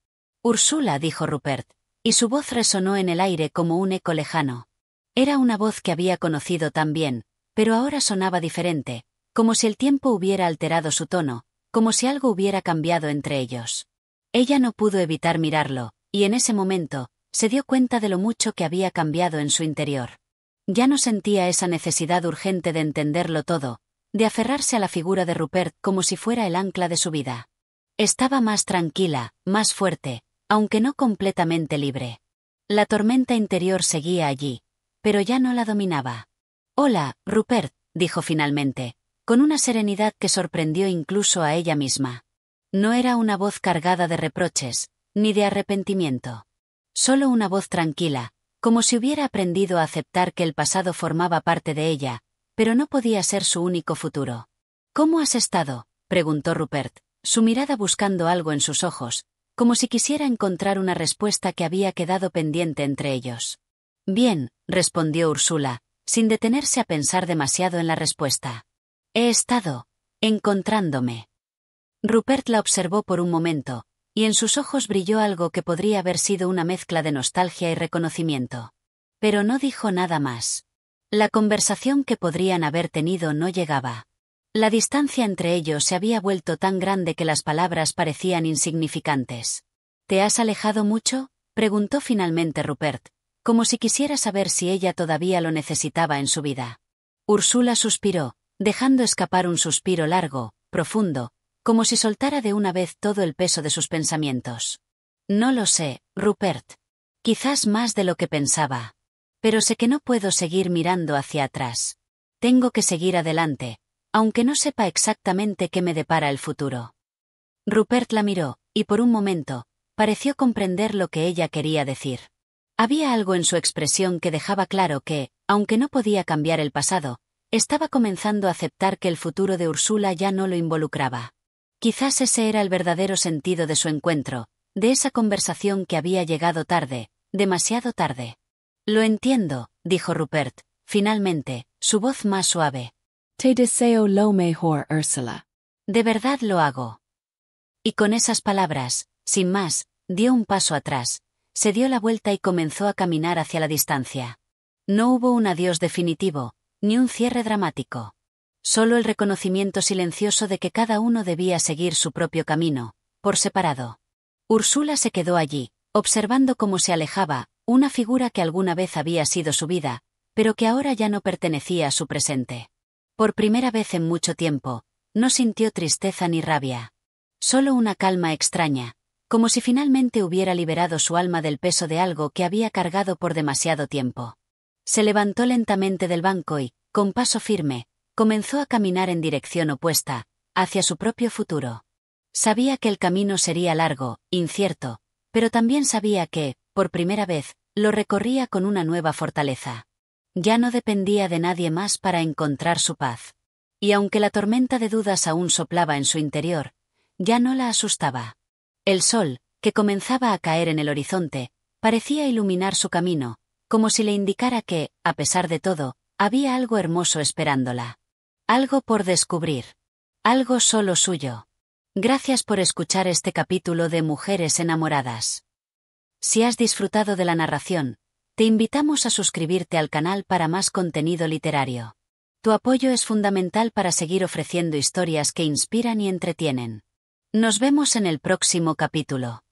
Úrsula, dijo Rupert, y su voz resonó en el aire como un eco lejano. Era una voz que había conocido tan bien, pero ahora sonaba diferente, como si el tiempo hubiera alterado su tono, como si algo hubiera cambiado entre ellos. Ella no pudo evitar mirarlo, y en ese momento, se dio cuenta de lo mucho que había cambiado en su interior. Ya no sentía esa necesidad urgente de entenderlo todo, de aferrarse a la figura de Rupert como si fuera el ancla de su vida. Estaba más tranquila, más fuerte, aunque no completamente libre. La tormenta interior seguía allí, pero ya no la dominaba. «Hola, Rupert», dijo finalmente, con una serenidad que sorprendió incluso a ella misma. No era una voz cargada de reproches, ni de arrepentimiento. Solo una voz tranquila, como si hubiera aprendido a aceptar que el pasado formaba parte de ella, pero no podía ser su único futuro. «¿Cómo has estado?», preguntó Rupert, su mirada buscando algo en sus ojos, como si quisiera encontrar una respuesta que había quedado pendiente entre ellos. «Bien», respondió Úrsula, sin detenerse a pensar demasiado en la respuesta. «He estado encontrándome». Rupert la observó por un momento, y en sus ojos brilló algo que podría haber sido una mezcla de nostalgia y reconocimiento. Pero no dijo nada más. La conversación que podrían haber tenido no llegaba. La distancia entre ellos se había vuelto tan grande que las palabras parecían insignificantes. «¿Te has alejado mucho?», preguntó finalmente Rupert, como si quisiera saber si ella todavía lo necesitaba en su vida. Úrsula suspiró, dejando escapar un suspiro largo, profundo, como si soltara de una vez todo el peso de sus pensamientos. No lo sé, Rupert. Quizás más de lo que pensaba. Pero sé que no puedo seguir mirando hacia atrás. Tengo que seguir adelante, aunque no sepa exactamente qué me depara el futuro. Rupert la miró, y por un momento, pareció comprender lo que ella quería decir. Había algo en su expresión que dejaba claro que, aunque no podía cambiar el pasado, estaba comenzando a aceptar que el futuro de Úrsula ya no lo involucraba. Quizás ese era el verdadero sentido de su encuentro, de esa conversación que había llegado tarde, demasiado tarde. Lo entiendo, dijo Rupert, finalmente, su voz más suave. Te deseo lo mejor, Ursula. De verdad lo hago. Y con esas palabras, sin más, dio un paso atrás, se dio la vuelta y comenzó a caminar hacia la distancia. No hubo un adiós definitivo, ni un cierre dramático. Solo el reconocimiento silencioso de que cada uno debía seguir su propio camino, por separado. Úrsula se quedó allí, observando cómo se alejaba, una figura que alguna vez había sido su vida, pero que ahora ya no pertenecía a su presente. Por primera vez en mucho tiempo, no sintió tristeza ni rabia. Solo una calma extraña, como si finalmente hubiera liberado su alma del peso de algo que había cargado por demasiado tiempo. Se levantó lentamente del banco y, con paso firme, comenzó a caminar en dirección opuesta, hacia su propio futuro. Sabía que el camino sería largo, incierto, pero también sabía que, por primera vez, lo recorría con una nueva fortaleza. Ya no dependía de nadie más para encontrar su paz. Y aunque la tormenta de dudas aún soplaba en su interior, ya no la asustaba. El sol, que comenzaba a caer en el horizonte, parecía iluminar su camino, como si le indicara que, a pesar de todo, había algo hermoso esperándola. Algo por descubrir. Algo solo suyo. Gracias por escuchar este capítulo de Mujeres Enamoradas. Si has disfrutado de la narración, te invitamos a suscribirte al canal para más contenido literario. Tu apoyo es fundamental para seguir ofreciendo historias que inspiran y entretienen. Nos vemos en el próximo capítulo.